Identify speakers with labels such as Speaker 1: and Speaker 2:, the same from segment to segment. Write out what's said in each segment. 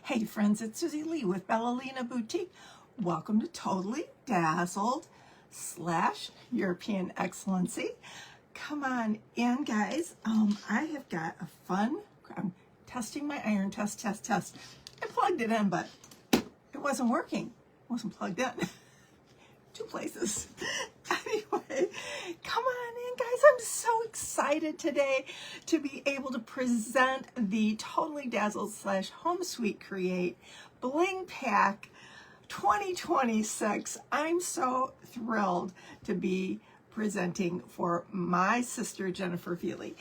Speaker 1: Hey friends, it's Susie Lee with Bellalina Boutique. Welcome to Totally Dazzled / European Excellency. Come on in, guys. I have got a fun, I'm testing my iron, test. I plugged it in, but it wasn't working. It wasn't plugged in. Two places. Anyway, come on in, guys. I'm so excited today to be able to present the Totally Dazzled / Home Sweet Create Bling Pack 2026. I'm so thrilled to be presenting for my sister Jennifer Feely.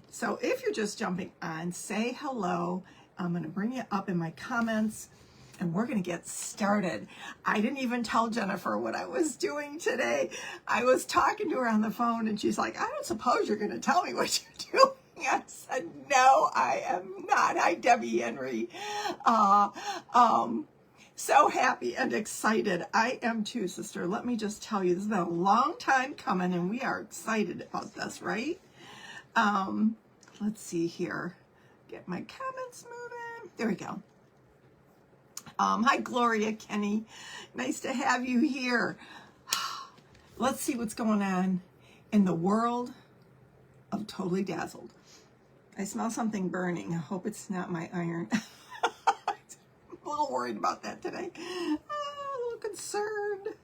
Speaker 1: So if you're just jumping on, say hello. I'm going to bring you up in my comments and we're going to get started. I didn't even tell Jennifer what I was doing today. I was talking to her on the phone and she's like, I don't suppose you're going to tell me what you're doing. I said, no, I am not. Hi, Debbie Henry. So happy and excited. I am too, sister. Let me just tell you, this has been a long time coming and we are excited about this, right? Let's see here. Get my comments moving. There we go. Hi, Gloria Kenny. Nice to have you here. Let's see what's going on in the world of Totally Dazzled. I smell something burning. I hope it's not my iron. I'm a little worried about that today. A little concerned.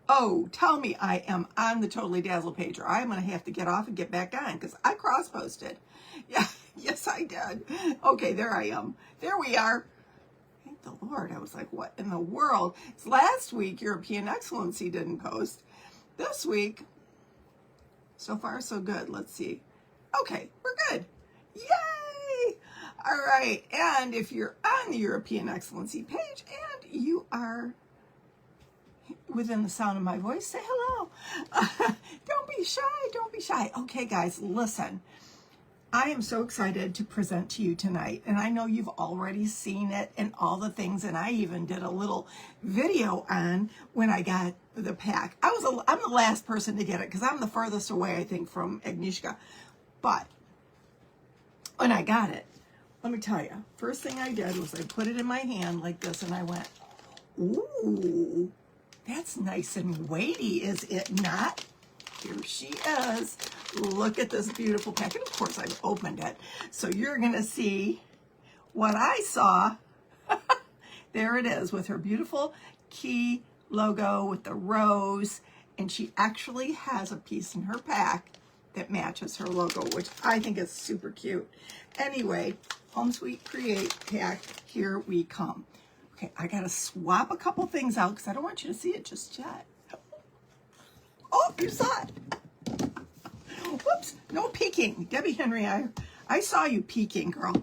Speaker 1: Oh, tell me I am on the Totally Dazzled page, or I'm going to have to get off and get back on because I cross-posted. Yeah, yes, I did. Okay, there I am. There we are. Thank the Lord. I was like, what in the world? It's last week, European Excellency didn't post. This week, so far so good. Let's see. Okay, we're good. Yay! All right. And if you're on the European Excellency page and you are within the sound of my voice, say hello. Don't be shy. Don't be shy. Okay, guys, listen. I am so excited to present to you tonight, and I know you've already seen it and all the things, and I even did a little video on when I got the pack. I'm the last person to get it because I'm the furthest away, I think, from Agnieszka. But when I got it, let me tell you, first thing I did was I put it in my hand like this, and I went, ooh, that's nice and weighty, is it not? Here she is. Look at this beautiful pack. And of course, I've opened it. So you're going to see what I saw. There it is with her beautiful key logo with the rose. And she actually has a piece in her pack that matches her logo, which I think is super cute. Anyway, Home Sweet Create pack, here we come. Okay, I got to swap a couple things out because I don't want you to see it just yet. Oh, you saw it. Whoops, no peeking. Debbie Henry, I saw you peeking, girl.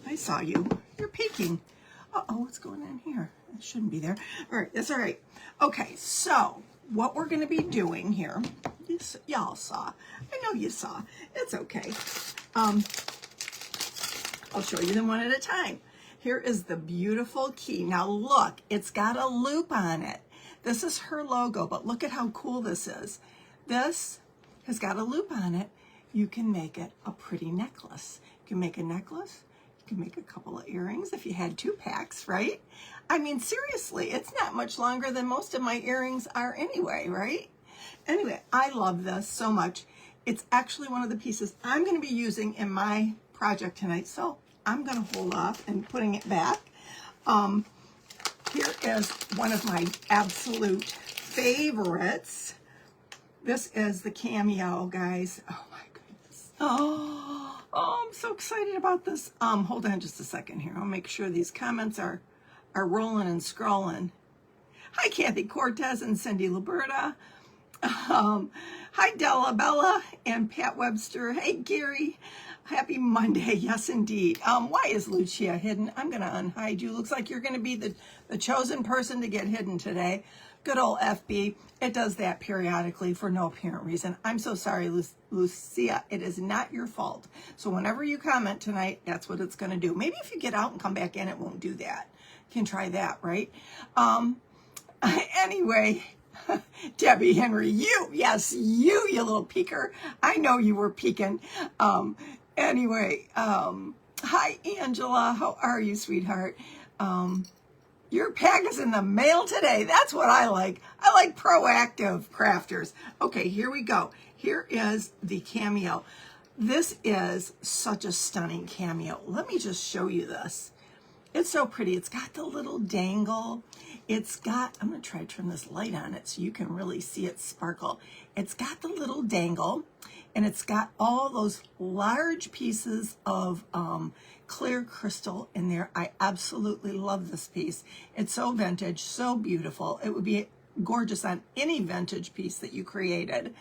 Speaker 1: I saw you. You're peeking. Uh-oh, what's going on here? It shouldn't be there. All right, that's all right. Okay, so what we're going to be doing here, y'all saw. I know you saw. It's okay. I'll show you them one at a time. Here is the beautiful key. Now look, it's got a loop on it. This is her logo, but look at how cool this is. This has got a loop on it. You can make it a pretty necklace. You can make a necklace. You can make a couple of earrings if you had 2 packs, right? I mean, seriously, it's not much longer than most of my earrings are anyway, right? Anyway, I love this so much. It's actually one of the pieces I'm going to be using in my project tonight, so I'm going to hold off and putting it back. Here is one of my absolute favorites. This is the cameo, guys. Oh my goodness. Oh, I'm so excited about this. Hold on just a second here. I'll make sure these comments are rolling and scrolling. Hi, Kathy Cortez and Cindy Liberta. Hi, Della Bella and Pat Webster. Hey, Gary. Happy Monday. Yes, indeed. Why is Lucia hidden? I'm going to unhide you. Looks like you're going to be the chosen person to get hidden today. Good old FB. It does that periodically for no apparent reason. I'm so sorry, Lucia. It is not your fault. So whenever you comment tonight, that's what it's going to do. Maybe if you get out and come back in, it won't do that. You can try that, right? Anyway, Debbie Henry, yes, you little peeker. I know you were peeking. Anyway, Hi, Angela. How are you, sweetheart? Your pack is in the mail today. That's what I like. I like proactive crafters. Okay, here we go. Here is the cameo. This is such a stunning cameo. Let me just show you this. It's so pretty. It's got the little dangle. It's got, I'm going to try to turn this light on it so you can really see it sparkle. It's got the little dangle, and it's got all those large pieces of clear crystal in there. I absolutely love this piece. It's so vintage, so beautiful. It would be gorgeous on any vintage piece that you created.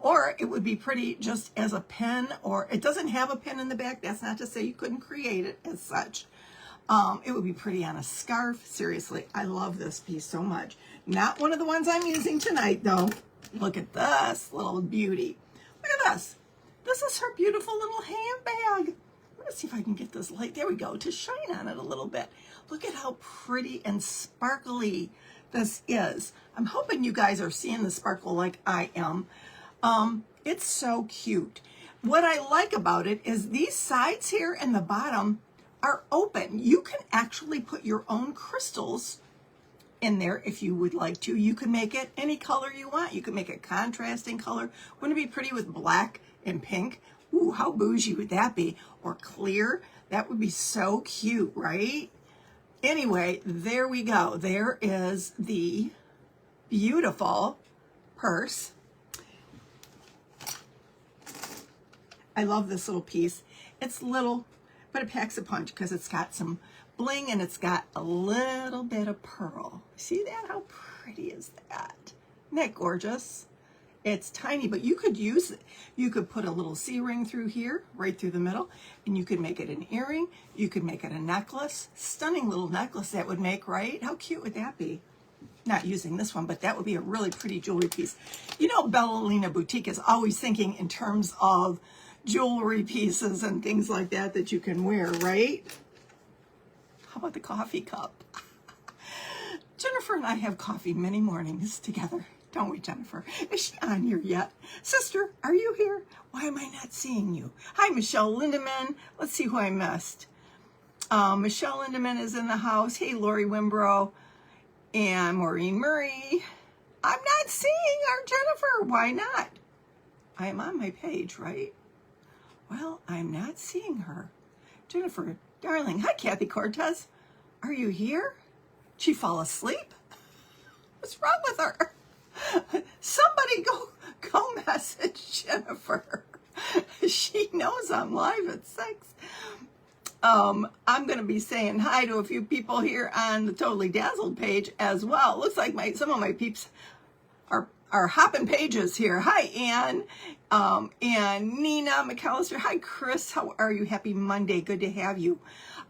Speaker 1: Or it would be pretty just as a pin, or it doesn't have a pin in the back. That's not to say you couldn't create it as such. It would be pretty on a scarf. Seriously, I love this piece so much. Not one of the ones I'm using tonight, though. Look at this little beauty. Look at this. This is her beautiful little handbag. Let's see if I can get this light. There we go, to shine on it a little bit. Look at how pretty and sparkly this is. I'm hoping you guys are seeing the sparkle like I am. It's so cute. What I like about it is these sides here and the bottom are open. You can actually put your own crystals in there if you would like to. You can make it any color you want. You can make it contrasting color. Wouldn't it be pretty with black and pink? Ooh, how bougie would that be? Or clear? That would be so cute, right? Anyway, there we go. There is the beautiful purse. I love this little piece. It's little, but it packs a punch because it's got some bling and it's got a little bit of pearl. See that? How pretty is that? Isn't that gorgeous? It's tiny, but you could use it. You could put a little C-ring through here, right through the middle, and you could make it an earring. You could make it a necklace. Stunning little necklace that would make, right? How cute would that be? Not using this one, but that would be a really pretty jewelry piece. You know, Bellolina Boutique is always thinking in terms of jewelry pieces and things like that that you can wear, right? How about the coffee cup? Jennifer and I have coffee many mornings together. Don't we, Jennifer? Is she on here yet? Sister, are you here? Why am I not seeing you? Hi, Michelle Lindemann. Let's see who I missed. Michelle Lindemann is in the house. Hey, Lori Wimbrow and Maureen Murray. I'm not seeing our Jennifer. Why not? I am on my page, right? Well, I'm not seeing her. Jennifer, darling. Hi, Kathy Cortez. Are you here? Did she fall asleep? What's wrong with her? Somebody go message Jennifer. She knows I'm live at 6. I'm going to be saying hi to a few people here on the Totally Dazzled page as well. Looks like some of my peeps are hopping pages here. Hi, Ann, and Nina McAllister. Hi, Chris. How are you? Happy Monday. Good to have you.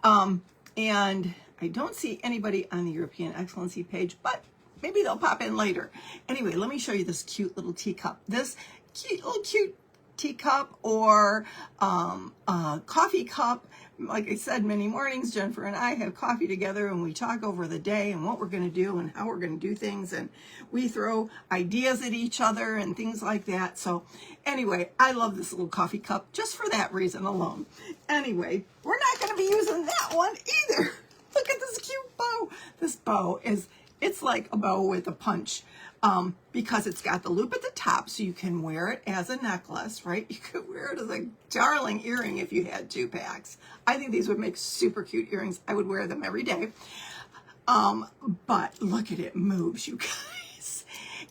Speaker 1: And I don't see anybody on the European Excellency page, but maybe they'll pop in later. Anyway, let me show you this cute little teacup. This cute teacup or coffee cup. Like I said, many mornings, Jennifer and I have coffee together and we talk over the day and what we're going to do and how we're going to do things. And we throw ideas at each other and things like that. So anyway, I love this little coffee cup just for that reason alone. Anyway, we're not going to be using that one either. Look at this cute bow. This bow it's like a bow with a punch because it's got the loop at the top so you can wear it as a necklace, right? You could wear it as a darling earring if you had 2 packs. I think these would make super cute earrings. I would wear them every day. But look at it moves, you guys.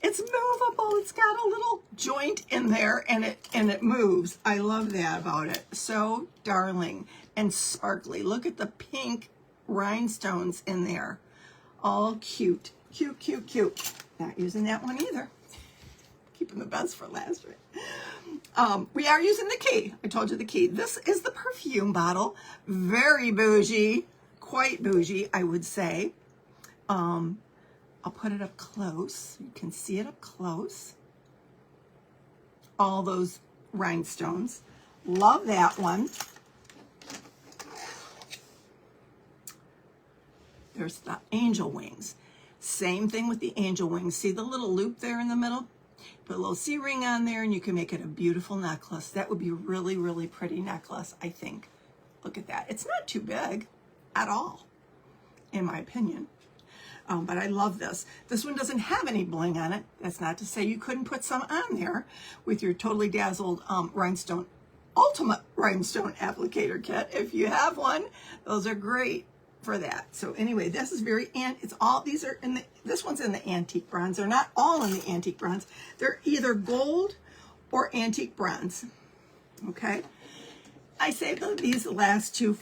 Speaker 1: It's movable. It's got a little joint in there and it moves. I love that about it. So darling and sparkly. Look at the pink rhinestones in there. All cute. Cute, cute, cute. Not using that one either. Keeping the best for last, right? We are using the key. I told you the key. This is the perfume bottle. Very bougie. Quite bougie, I would say. I'll put it up close. You can see it up close. All those rhinestones. Love that one. There's the angel wings. Same thing with the angel wings. See the little loop there in the middle? Put a little C-ring on there and you can make it a beautiful necklace. That would be a really, really pretty necklace, I think. Look at that. It's not too big at all, in my opinion. But I love this. This one doesn't have any bling on it. That's not to say you couldn't put some on there with your Totally Dazzled rhinestone, ultimate rhinestone applicator kit. If you have one, those are great for that. So anyway, this is very, and it's all, these are in the, this one's in the antique bronze. They're not all in the antique bronze. They're either gold or antique bronze. Okay. I saved these last two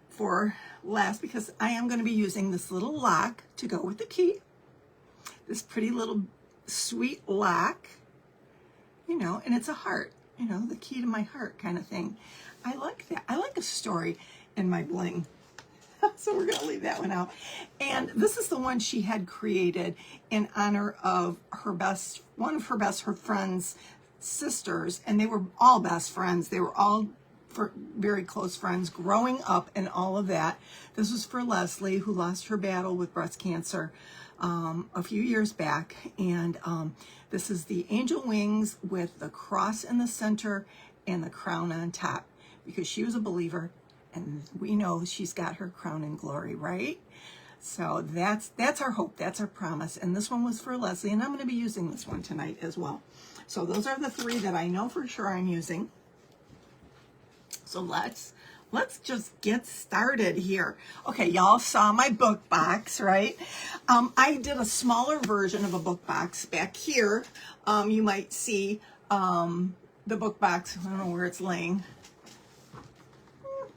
Speaker 1: for last because I am going to be using this little lock to go with the key. This pretty little sweet lock, you know, and it's a heart, you know, the key to my heart kind of thing. I like that. I like a story in my bling. So we're going to leave that one out. And this is the one she had created in honor of her best, one of her friend's sisters, and they were all best friends. They were all very close friends growing up and all of that. This was for Leslie, who lost her battle with breast cancer a few years back. And this is the angel wings with the cross in the center and the crown on top, because she was a believer, and we know she's got her crown in glory, right? So that's our hope, that's our promise. And this one was for Leslie, and I'm going to be using this one tonight as well. So those are the three that I know for sure I'm using. So let's just get started here. Okay, y'all saw my book box, right? I did a smaller version of a book box back here. You might see the book box. I don't know where it's laying.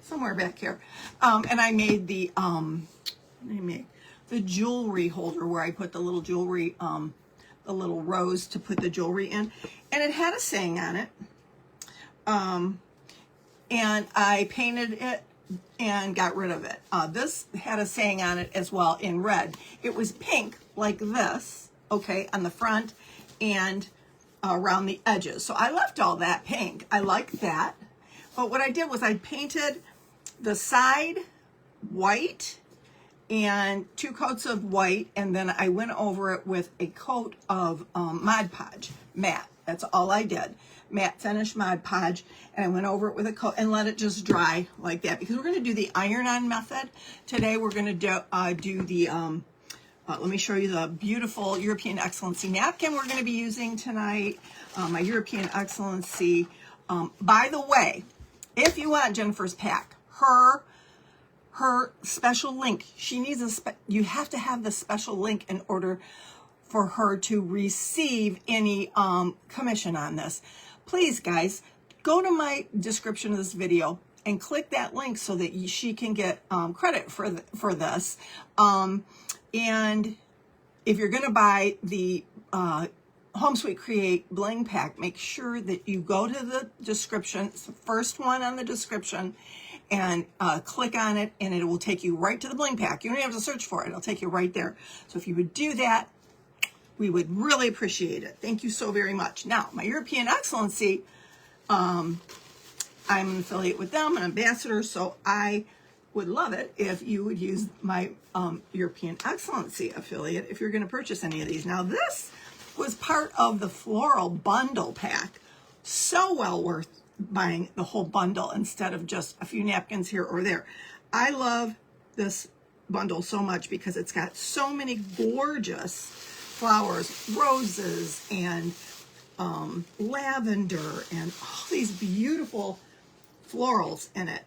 Speaker 1: Somewhere back here. And I made the jewelry holder where I put the little jewelry, the little rose to put the jewelry in, and it had a saying on it. And I painted it and got rid of it. This had a saying on it as well in red. It was pink like this, okay, on the front and around the edges. So I left all that pink. I like that. But what I did was I painted the side white and 2 coats of white, and then I went over it with a coat of Mod Podge, matte. That's all I did. Matte finish Mod Podge, and I went over it with a coat and let it just dry like that, because we're going to do the iron-on method. Today we're going to do the, let me show you the beautiful European Excellency napkin we're going to be using tonight. My European Excellency. By the way, if you want Jennifer's pack, her special link, she needs you have to have the special link in order for her to receive any commission on this. Please, guys, go to my description of this video and click that link so that she can get credit for this. And if you're going to buy the Home Sweet Create Bling Pack, make sure that you go to the description. It's the first one on the description, and click on it, and it will take you right to the Bling Pack. You don't have to search for it. It'll take you right there. So if you would do that, we would really appreciate it. Thank you so very much. Now, my European Excellency, I'm an affiliate with them, an ambassador, so I would love it if you would use my European Excellency affiliate if you're going to purchase any of these. Now, this was part of the floral bundle pack. So well worth buying the whole bundle instead of just a few napkins here or there. I love this bundle so much because it's got so many gorgeous flowers, roses, and lavender, and all these beautiful florals in it,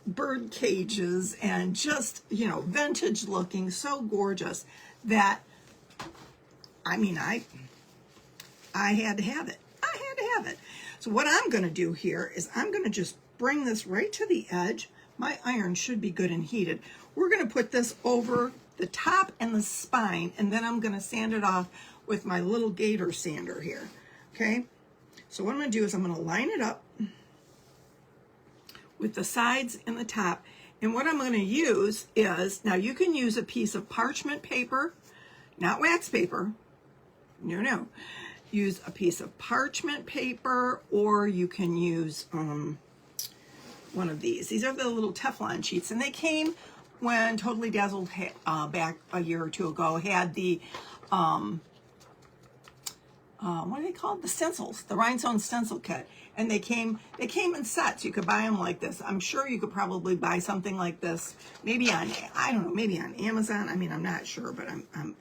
Speaker 1: bird cages, and just, you know, vintage looking, so gorgeous that, I mean, I had to have it. I had to have it. So what I'm going to do here is I'm going to just bring this right to the edge. My iron should be good and heated. We're going to put this over the top and the spine, and then I'm going to sand it off with my little gator sander here. Okay, so what I'm going to do is I'm going to line it up with the sides and the top, and what I'm going to use is, now you can use a piece of parchment paper, not wax paper. No, use a piece of parchment paper, or you can use one of these. These are the little Teflon sheets, and they came when Totally Dazzled back a year or two ago had the what are they called? The stencils, the rhinestone stencil kit. And they came in sets. You could buy them like this. I'm sure you could probably buy something like this, maybe on, I don't know, maybe on Amazon. I mean, I'm not sure, but I'm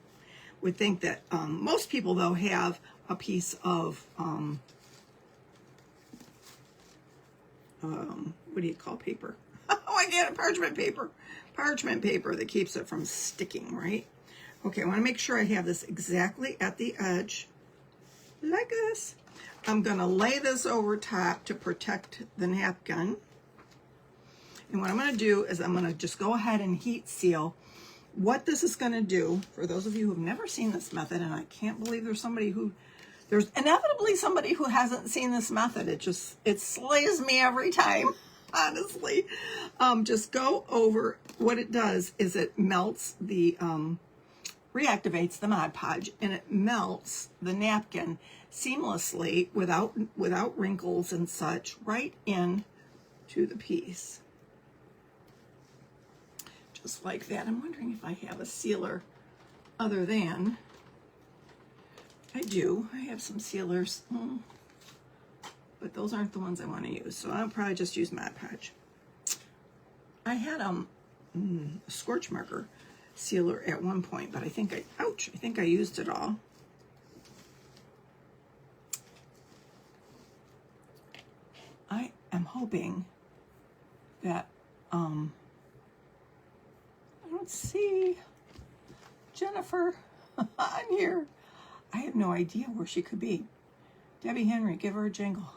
Speaker 1: would think that most people though have a piece of what do you call paper? Oh, I get it, parchment paper that keeps it from sticking, right? Okay, I want to make sure I have this exactly at the edge, like this. I'm going to lay this over top to protect the napkin. And what I'm going to do is I'm going to just go ahead and heat seal. What this is going to do, for those of you who have never seen this method, and I can't believe there's inevitably somebody who hasn't seen this method. It slays me every time, honestly. Just go over, what it does is it melts the, reactivates the Mod Podge, and it melts the napkin seamlessly without wrinkles and such right in to the piece. Just like that. I'm wondering if I have a sealer other than, I do. I have some sealers, but those aren't the ones I want to use, so I'll probably just use Mod Podge. I had a scorch marker sealer at one point, but I think I used it all. I am hoping that I don't see Jennifer on here. I have no idea where she could be. Debbie Henry, give her a jingle.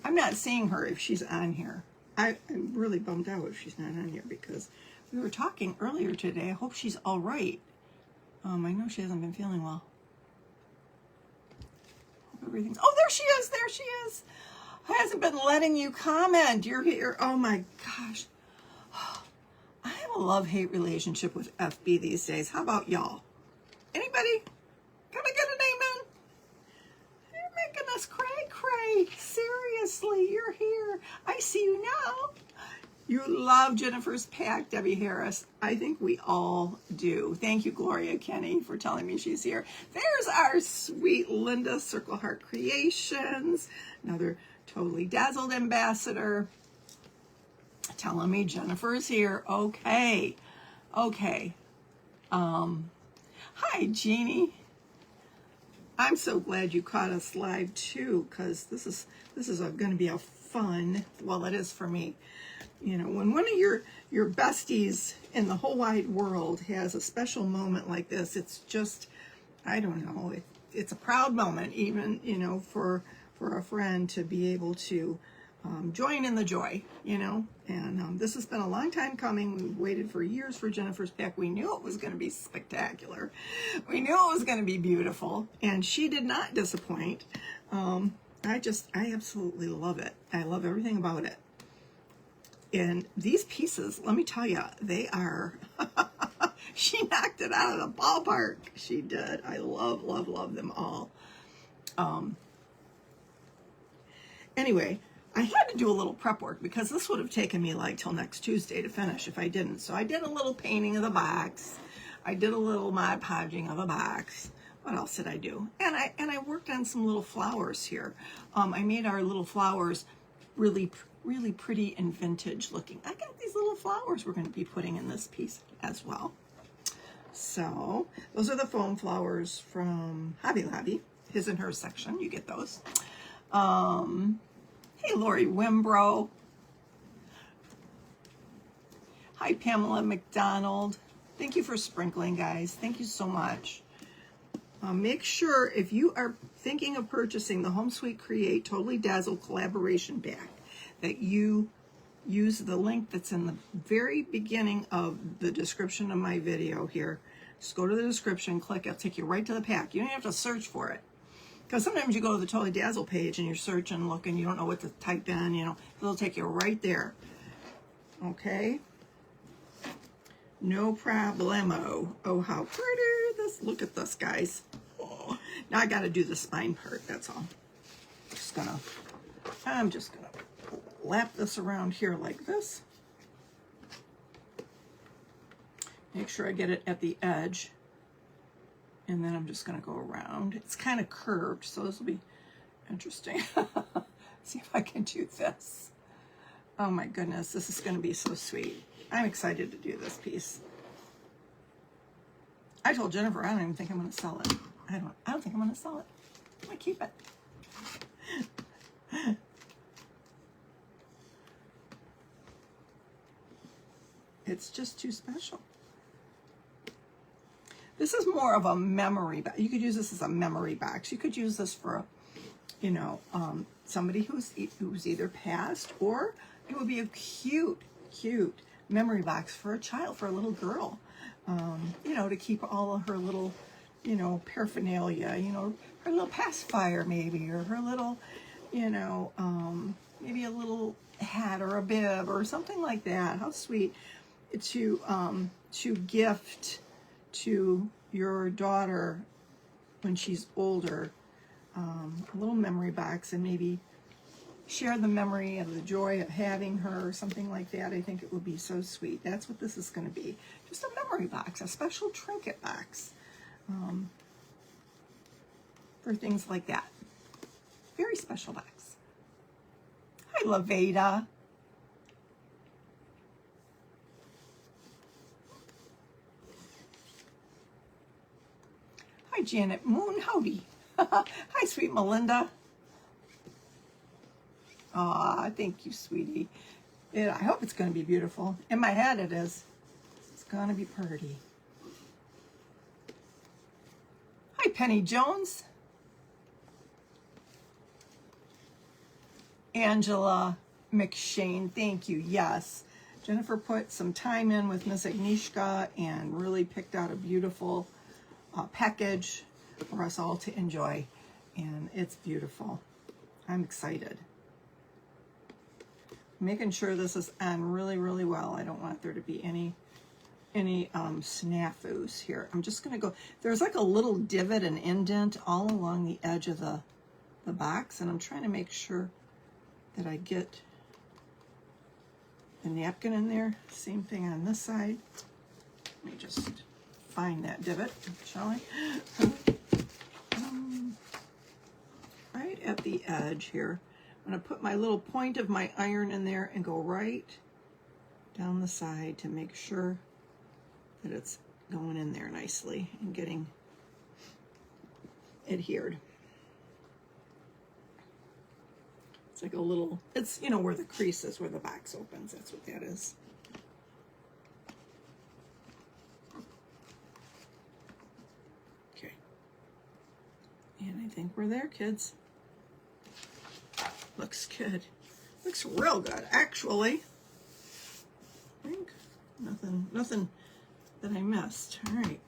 Speaker 1: I'm not seeing her if she's on here. I'm really bummed out if she's not on here because we were talking earlier today. I hope she's all right. I know she hasn't been feeling well. Hope everything's... Oh, there she is. There she is. I hasn't been letting you comment. You're here. Oh my gosh. I have a love-hate relationship with FB these days. How about y'all? Anybody? Can I get an amen? You're making us cray-cray. Seriously, you're here. I see you now. You love Jennifer's pack, Debbie Harris. I think we all do. Thank you, Gloria Kenny, for telling me she's here. There's our sweet Linda Circle Heart Creations, another Totally Dazzled ambassador, telling me Jennifer's here. Okay. Okay. Hi, Jeannie. I'm so glad you caught us live too, because this is going to be a fun, well, it is for me. You know, when one of your besties in the whole wide world has a special moment like this, it's just, I don't know, it's a proud moment, even, you know, for a friend to be able to join in the joy, you know. And this has been a long time coming. We waited for years for Jennifer's pack. We knew it was going to be spectacular. We knew it was going to be beautiful, and she did not disappoint. I absolutely love it. I love everything about it. And these pieces, let me tell you, they are, she knocked it out of the ballpark. She did. I love, love, love them all. Anyway, I had to do a little prep work because this would have taken me like till next Tuesday to finish if I didn't. So I did a little painting of the box. I did a little Mod Podging of a box. What else did I do? And I worked on some little flowers here. I made our little flowers really pretty and vintage looking. I got these little flowers we're going to be putting in this piece as well. So those are the foam flowers from Hobby Lobby, his and her section. You get those. Hey, Lori Wimbrow. Hi, Pamela McDonald. Thank you for sprinkling, guys. Thank you so much. Make sure if you are thinking of purchasing the Home Sweet Create Totally Dazzle collaboration bag, that you use the link that's in the very beginning of the description of my video here. Just go to the description, click, it'll take you right to the pack. You don't have to search for it. Because sometimes you go to the Totally Dazzle page and you're searching, looking, you don't know what to type in, you know, it'll take you right there. Okay? No problemo. Oh, how pretty this, look at this, guys. Oh, now I got to do the spine part, that's all. I'm just gonna lap this around here like this. Make sure I get it at the edge. And then I'm just going to go around. It's kind of curved, so this will be interesting. See if I can do this. Oh my goodness, this is going to be so sweet. I'm excited to do this piece. I told Jennifer I don't even think I'm going to sell it. I don't think I'm going to sell it. I'm going to keep it. It's just too special. This is more of a memory box. You could use this as a memory box. You could use this for, you know, somebody who's either passed, or it would be a cute memory box for a child, for a little girl. You know, to keep all of her little, you know, paraphernalia, you know, her little pacifier maybe, or her little, you know, maybe a little hat or a bib or something like that. How sweet to gift to your daughter when she's older, a little memory box, and maybe share the memory of the joy of having her, or something like that. I think it would be so sweet. That's what this is going to be. Just a memory box, a special trinket box for things like that. Very special box. Hi, Laveda. Hi, Janet Moon. Howdy. Hi, sweet Melinda. Aw, thank you, sweetie. I hope it's going to be beautiful. In my head, it is. It's going to be pretty. Hi, Penny Jones. Angela McShane, thank you. Yes. Jennifer put some time in with Miss Agnieszka and really picked out a beautiful package for us all to enjoy. And it's beautiful. I'm excited. Making sure this is on really, really well. I don't want there to be any snafus here. I'm just going to go. There's like a little divot and indent all along the edge of the box, and I'm trying to make sure that I get the napkin in there. Same thing on this side. Let me just find that divot, shall I? Right at the edge here. I'm going to put my little point of my iron in there and go right down the side to make sure that it's going in there nicely and getting adhered. It's like a little, it's, you know, where the crease is, where the box opens. That's what that is. Okay. And I think we're there, kids. Looks good. Looks real good, actually. I think nothing that I missed. All right.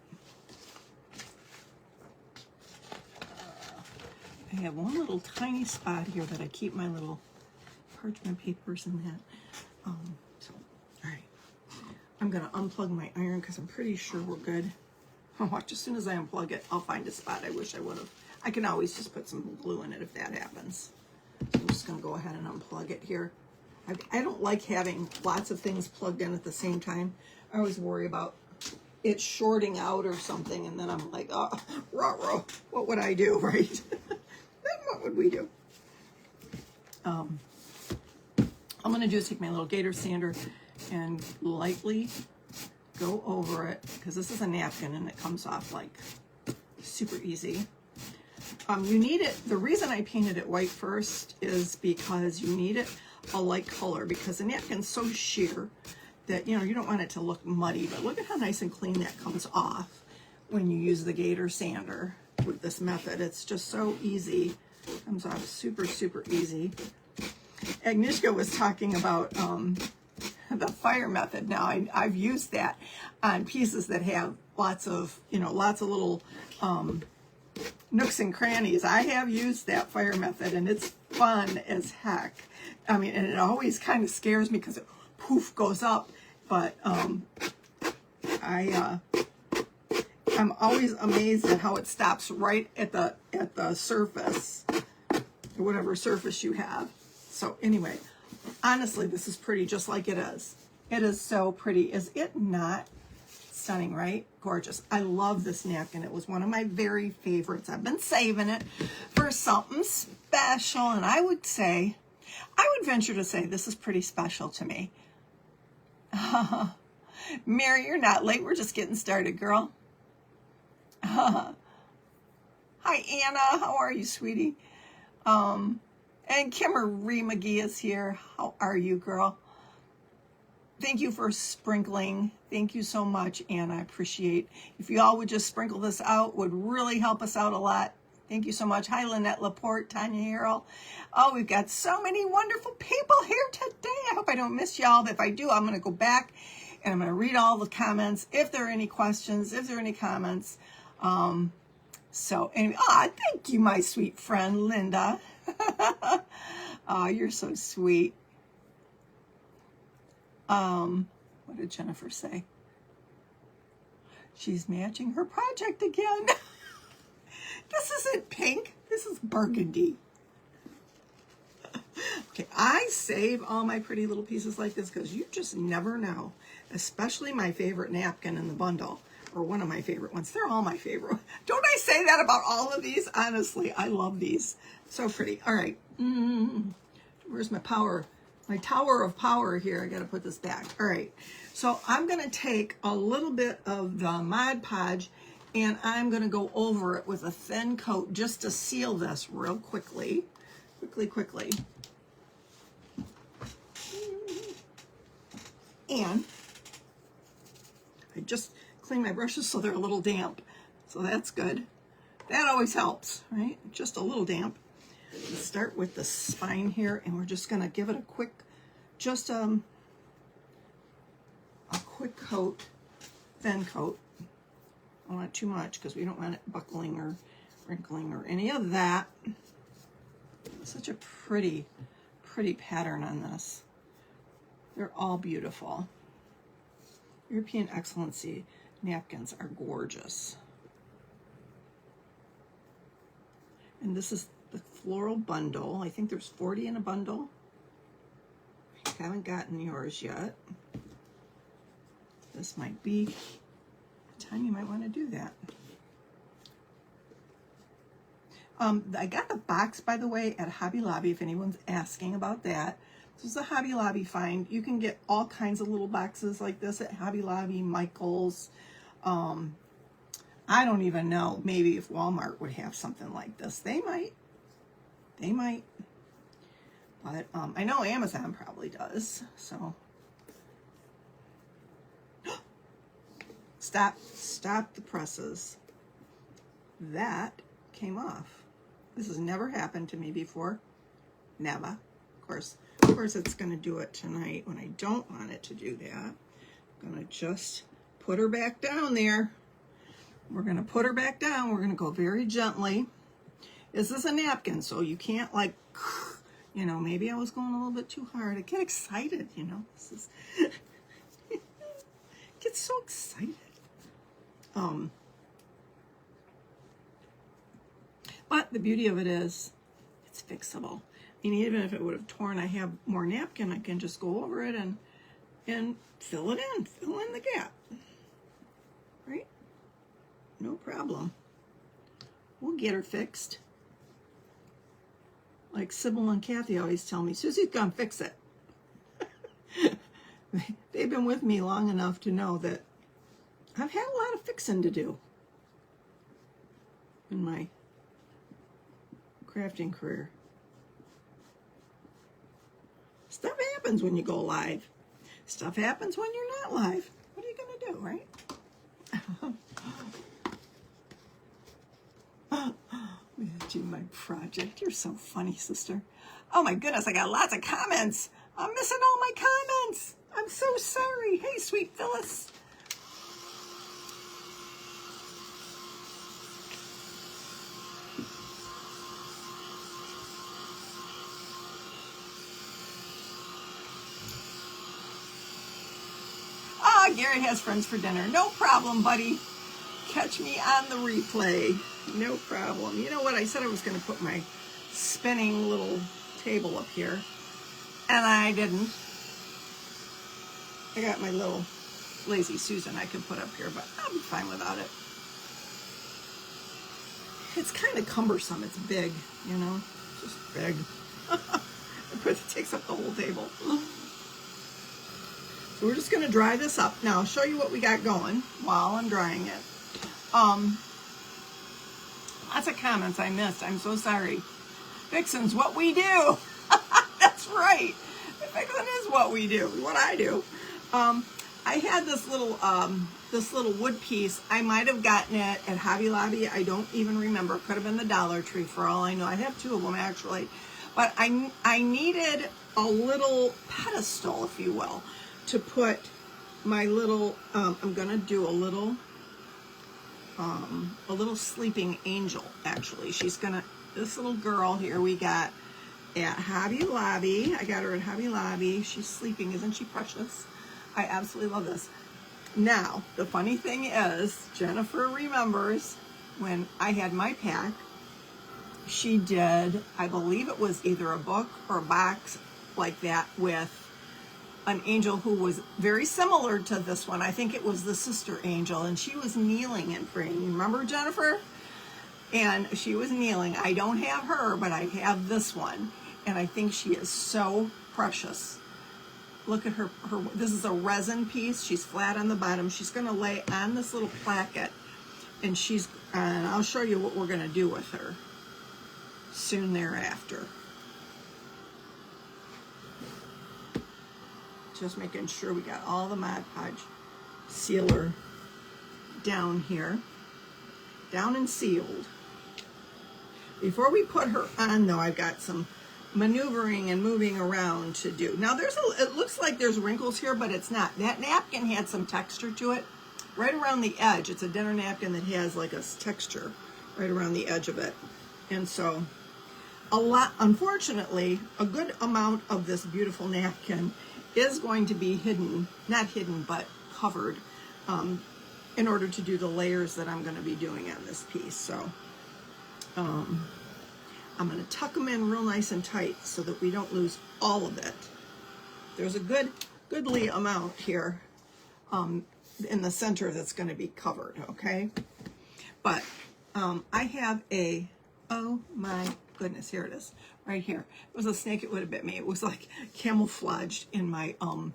Speaker 1: I have one little tiny spot here that I keep my little parchment papers in that. So, all right. I'm going to unplug my iron because I'm pretty sure we're good. Watch, as soon as I unplug it, I'll find a spot I wish I would have. I can always just put some glue in it if that happens. So I'm just going to go ahead and unplug it here. I don't like having lots of things plugged in at the same time. I always worry about it shorting out or something, and then I'm like, oh, rah-rah, what would I do, right? Then what would we do? I'm going to do is take my little gator sander and lightly go over it, because this is a napkin and it comes off like super easy. You need it, the reason I painted it white first is because you need it a light color, because the napkin's so sheer that, you know, you don't want it to look muddy, but look at how nice and clean that comes off when you use the gator sander with this method. It's just so easy. Comes off super, super easy. Agnieszka was talking about the fire method. Now, I've used that on pieces that have lots of, you know, lots of little nooks and crannies. I have used that fire method, and it's fun as heck. I mean, and it always kind of scares me because it poof goes up, but I'm always amazed at how it stops right at the surface, or whatever surface you have. So anyway, honestly, this is pretty just like it is. It is so pretty. Is it not Stunning, right? Gorgeous. I love this napkin. It was one of my very favorites. I've been saving it for something special, and I would venture to say this is pretty special to me. Mary, you're not late. We're just getting started, girl. Hi, Anna. How are you, sweetie? And Kimmery McGee is here. How are you, girl? Thank you for sprinkling. Thank you so much, Anna. I appreciate. If you all would just sprinkle this out, would really help us out a lot. Thank you so much. Hi, Lynette Laporte, Tanya Harrell. Oh, we've got so many wonderful people here today. I hope I don't miss y'all. But if I do, I'm going to go back and I'm going to read all the comments. If there are any questions, if there are any comments. So anyway, thank you, my sweet friend, Linda. Oh, you're so sweet. What did Jennifer say? She's matching her project again. This isn't pink. This is burgundy. Okay, I save all my pretty little pieces like this because you just never know. Especially my favorite napkin in the bundle, or one of my favorite ones. They're all my favorite. Don't I say that about all of these? Honestly, I love these. So pretty. All right. Where's my power? My tower of power here. I got to put this back. All right. So I'm going to take a little bit of the Mod Podge and I'm going to go over it with a thin coat just to seal this real quickly. Quickly. And I just clean my brushes so they're a little damp. So that's good. That always helps, right? Just a little damp. Let's start with the spine here, and we're just going to give it a quick, just a quick coat, thin coat. I don't want too much because we don't want it buckling or wrinkling or any of that. Such a pretty pattern on this. They're all beautiful. European Excellency napkins are gorgeous. And this is the floral bundle. I think there's 40 in a bundle. I haven't gotten yours yet. This might be the time you might want to do that. I got the box, by the way, at Hobby Lobby, if anyone's asking about that. This is a Hobby Lobby find. You can get all kinds of little boxes like this at Hobby Lobby, Michael's. I don't even know. Maybe if Walmart would have something like this. They might. But I know Amazon probably does. So stop the presses. That came off. This has never happened to me before. Never. Of course it's going to do it tonight when I don't want it to do that. I'm going to just put her back down there. We're going to put her back down. We're going to go very gently. This is a napkin, so you can't like, you know, maybe I was going a little bit too hard. I get excited, you know. This is get so excited. But the beauty of it is it's fixable. And even if it would have torn, I have more napkin, I can just go over it and fill it in, fill in the gap. Right? No problem. We'll get her fixed. Like Sybil and Kathy always tell me, Susie's gonna fix it. They've been with me long enough to know that I've had a lot of fixing to do in my crafting career. Stuff happens when you go live. Stuff happens when you're not live. What are you gonna do, right? Do my project. You're so funny, sister. Oh my goodness, I got lots of comments. I'm missing all my comments. I'm so sorry. Hey, sweet Phyllis. Gary has friends for dinner. No problem, buddy. Catch me on the replay. No problem. You know what? I said I was going to put my spinning little table up here, and I didn't. I got my little Lazy Susan I could put up here, but I'll be fine without it. It's kind of cumbersome. It's big, you know, it's just big. It takes up the whole table. So we're just going to dry this up. Now I'll show you what we got going while I'm drying it. Lots of comments I missed. I'm so sorry. Vixen's what we do. That's right. Vixen is what we do. What I do. I had this little wood piece. I might have gotten it at Hobby Lobby. I don't even remember. It could have been the Dollar Tree for all I know. I have two of them actually. But I needed a little pedestal, if you will, to put my little, I'm going to do a little sleeping angel, actually. She's going to, this little girl here we got at Hobby Lobby. I got her at Hobby Lobby. She's sleeping. Isn't she precious? I absolutely love this. Now, the funny thing is, Jennifer remembers when I had my pack, she did, I believe it was either a book or a box like that with an angel who was very similar to this one. I think it was the sister angel, and she was kneeling and praying. You remember, Jennifer? And she was kneeling. I don't have her, but I have this one, and I think she is so precious. Look at her. This is a resin piece. She's flat on the bottom. She's going to lay on this little placket, and I'll show you what we're going to do with her soon thereafter. Just making sure we got all the Mod Podge sealer down here, down and sealed. Before we put her on, though, I've got some maneuvering and moving around to do. Now it looks like there's wrinkles here, but it's not. That napkin had some texture to it right around the edge. It's a dinner napkin that has like a texture right around the edge of it. And so unfortunately, a good amount of this beautiful napkin is going to be hidden, not hidden, but covered in order to do the layers that I'm going to be doing on this piece. So I'm going to tuck them in real nice and tight so that we don't lose all of it. There's a goodly amount here in the center that's going to be covered, okay? But I have oh my goodness, here it is, right here. It was a snake, it would have bit me. It was like camouflaged in my, on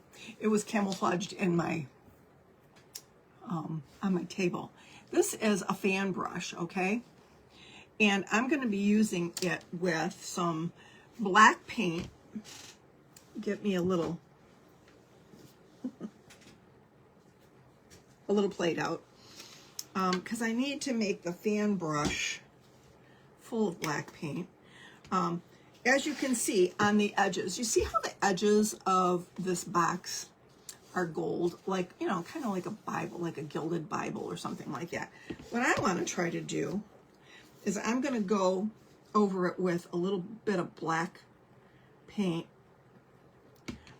Speaker 1: my table. This is a fan brush, okay? And I'm going to be using it with some black paint. Get me a little plate out. Because I need to make the fan brush full of black paint. As you can see on the edges, you see how the edges of this box are gold, like, you know, kind of like a Bible, like a gilded Bible or something like that. What I want to try to do is I'm going to go over it with a little bit of black paint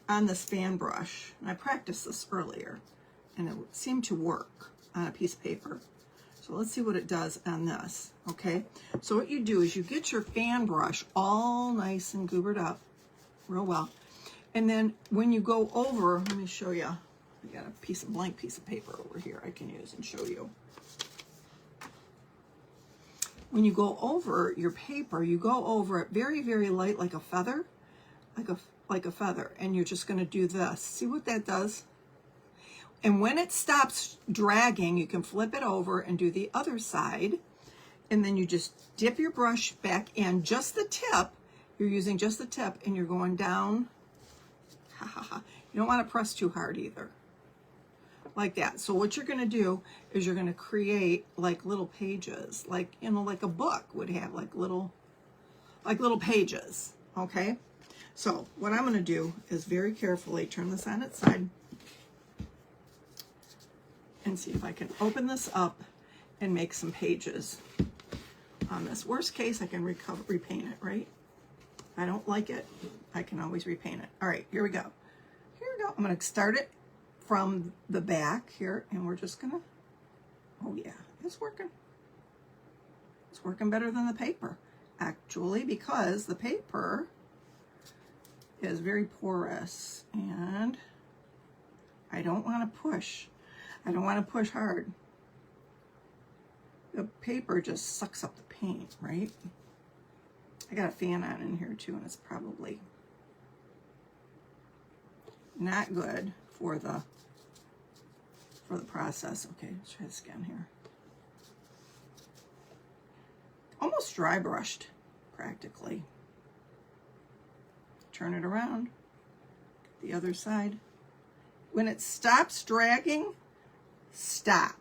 Speaker 1: on this fan brush. And I practiced this earlier, and it seemed to work on a piece of paper. So let's see what it does on this, okay? So what you do is you get your fan brush all nice and goobered up real well. And then when you go over, let me show you. I got a blank piece of paper over here I can use and show you. When you go over your paper, you go over it very, very light, like a feather, like a feather. And you're just gonna do this. See what that does? And when it stops dragging, you can flip it over and do the other side. And then you just dip your brush back in, just the tip. You're using just the tip, and you're going down. Ha ha ha. You don't want to press too hard either. Like that. So what you're going to do is you're going to create like little pages, like, you know, like a book would have like little pages. Okay. So what I'm going to do is very carefully turn this on its side and see if I can open this up and make some pages on this. Worst case, I can repaint it, right? I don't like it. I can always repaint it. All right, here we go. Here we go. I'm going to start it from the back here, and we're just going to, oh yeah, it's working. It's working better than the paper, actually, because the paper is very porous, and I don't want to push. I don't want to push hard. The paper just sucks up the paint, right? I got a fan on in here too, and it's probably not good for the process. Okay, let's try this again here. Almost dry brushed, practically. Turn it around, the other side. When it stops dragging, stop.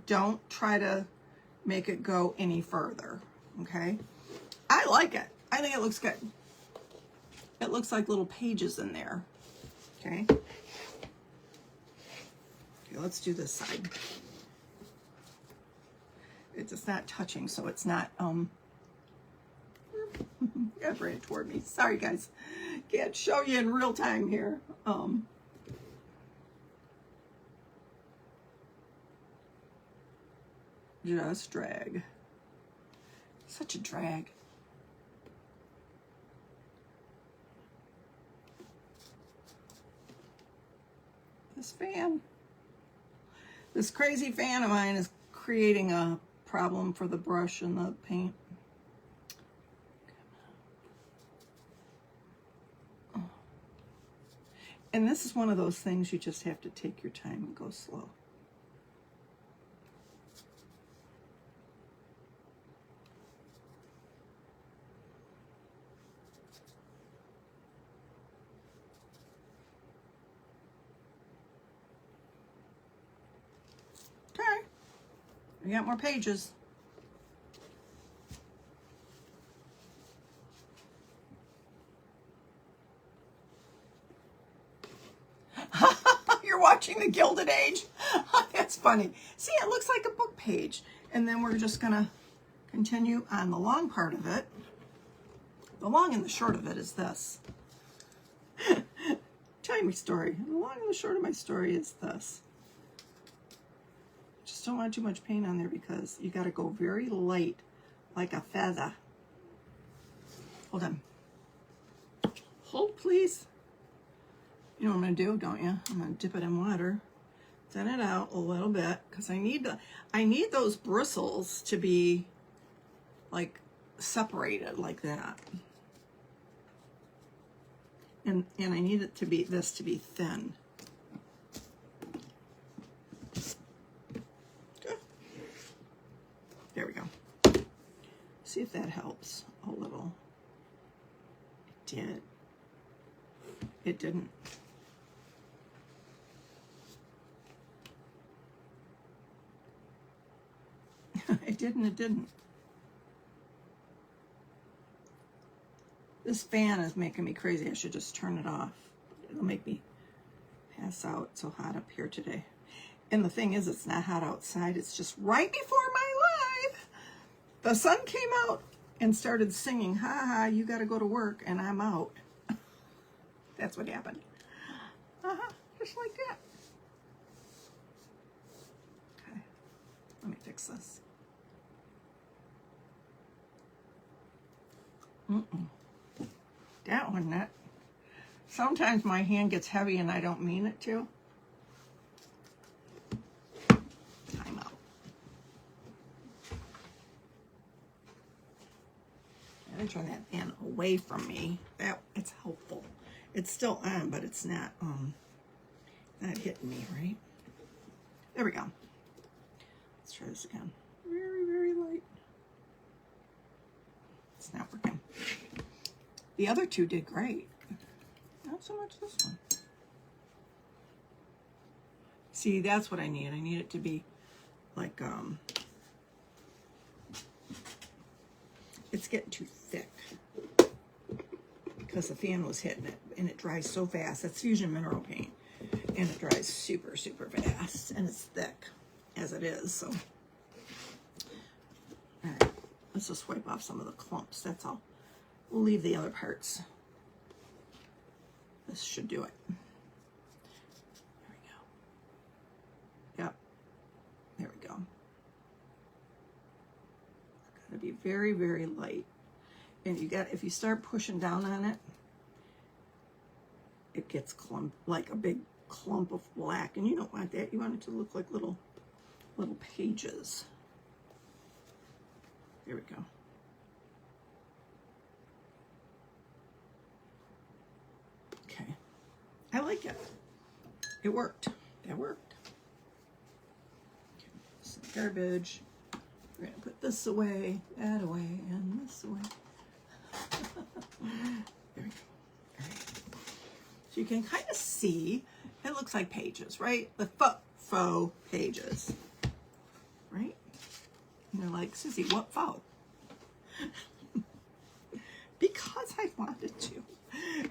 Speaker 1: Don't try to make it go any further, okay? I like it. I think it looks good. It looks like little pages in there, okay? Okay, let's do this side. It's not touching, so it's not, yeah, bring it toward me. Sorry, guys. Can't show you in real time here. Just drag. Such a drag. This fan. This crazy fan of mine is creating a problem for the brush and the paint. And this is one of those things you just have to take your time and go slow. Okay, we got more pages. You're watching The Gilded Age. That's funny. See, it looks like a book page. And then we're just gonna continue on the long part of it. The long and the short of it is this. Tell you my story. The long and the short of my story is this. Just don't want too much paint on there because you gotta go very light, like a feather. Hold on. Hold, please. You know what I'm gonna do, don't you? I'm gonna dip it in water, thin it out a little bit, because I need those bristles to be like separated like that. And I need it to be this to be thin. Okay. There we go. See if that helps a little. It did. It didn't. It didn't. This fan is making me crazy. I should just turn it off. It'll make me pass out. It's so hot up here today. And the thing is, it's not hot outside. It's just right before my live. The sun came out and started singing, ha ha, you got to go to work, and I'm out. That's what happened. Just like that. Okay, let me fix this. That one, that. Sometimes my hand gets heavy and I don't mean it to. Time out. I'm gonna turn that fan away from me. That, it's helpful. It's still on, but it's not hitting me, right? There we go. Let's try this again. Very, very light. It's not working. The other two did great. Not so much this one. See, that's what I need. I need it to be like, it's getting too thick because the fan was hitting it and it dries so fast. That's Fusion Mineral Paint and it dries super, super fast and it's thick as it is, so. All right, let's just wipe off some of the clumps, that's all. We'll leave the other parts. This should do it. There we go. Yep. There we go. It's gotta be very, very light. And you got, if you start pushing down on it, it gets like a big clump of black, and you don't want that. You want it to look like little pages. There we go. Okay, I like it. It worked. That worked. Okay, some garbage. We're gonna put this away, that away, and this away. There we go. All right. So you can kind of see, it looks like pages, right? The faux pages, right? And they're like, Susie, what faux? Because I wanted to.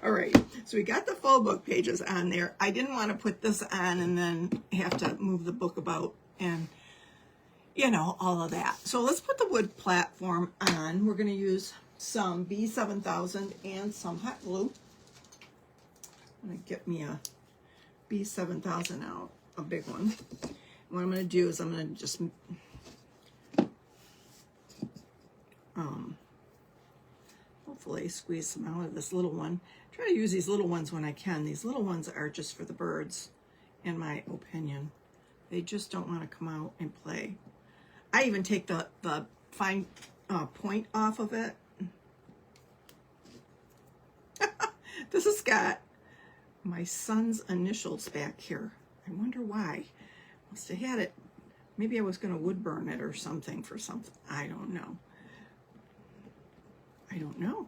Speaker 1: All right, so we got the faux book pages on there. I didn't want to put this on and then have to move the book about and, you know, all of that. So let's put the wood platform on. We're going to use some B7000 and some hot glue. I'm going to get me a B7000 out, a big one. What I'm going to do is I'm going to just hopefully squeeze some out of this little one. Try to use these little ones when I can. These little ones are just for the birds, in my opinion. They just don't want to come out and play. I even take the fine point off of it. This has got my son's initials back here. I wonder why. Must have had it. Maybe I was going to wood burn it or something for something. I don't know. I don't know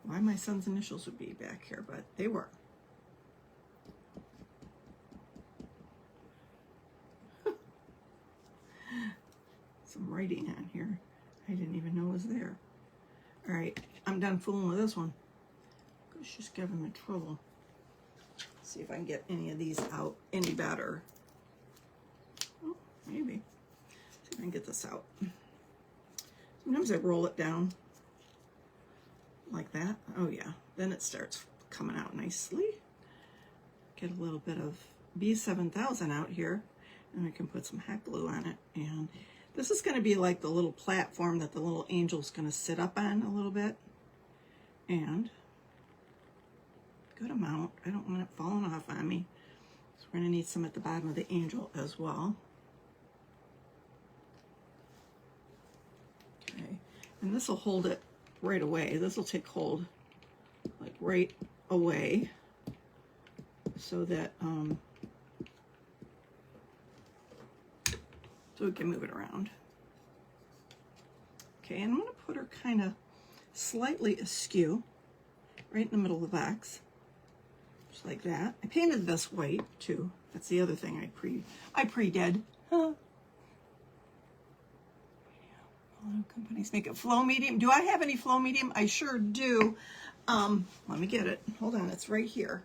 Speaker 1: why my son's initials would be back here, but they were. Some writing on here I didn't even know was there. All right, I'm done fooling with this one. It's just giving me trouble. See if I can get any of these out any better. Oh, maybe. See if I can get this out. Sometimes I roll it down like that. Oh yeah, then it starts coming out nicely. Get a little bit of B7000 out here, and we can put some hot glue on it. And this is going to be like the little platform that the little angel's going to sit up on a little bit. And good amount. I don't want it falling off on me. So we're going to need some at the bottom of the angel as well. Okay, and this will hold it right away. This will take hold like right away so that so we can move it around. Okay, and I'm going to put her kind of slightly askew right in the middle of the box, just like that. I painted this white too. That's the other thing I pre-did. Companies make it flow medium. Do I have any flow medium? I sure do. Let me get it. Hold on, it's right here.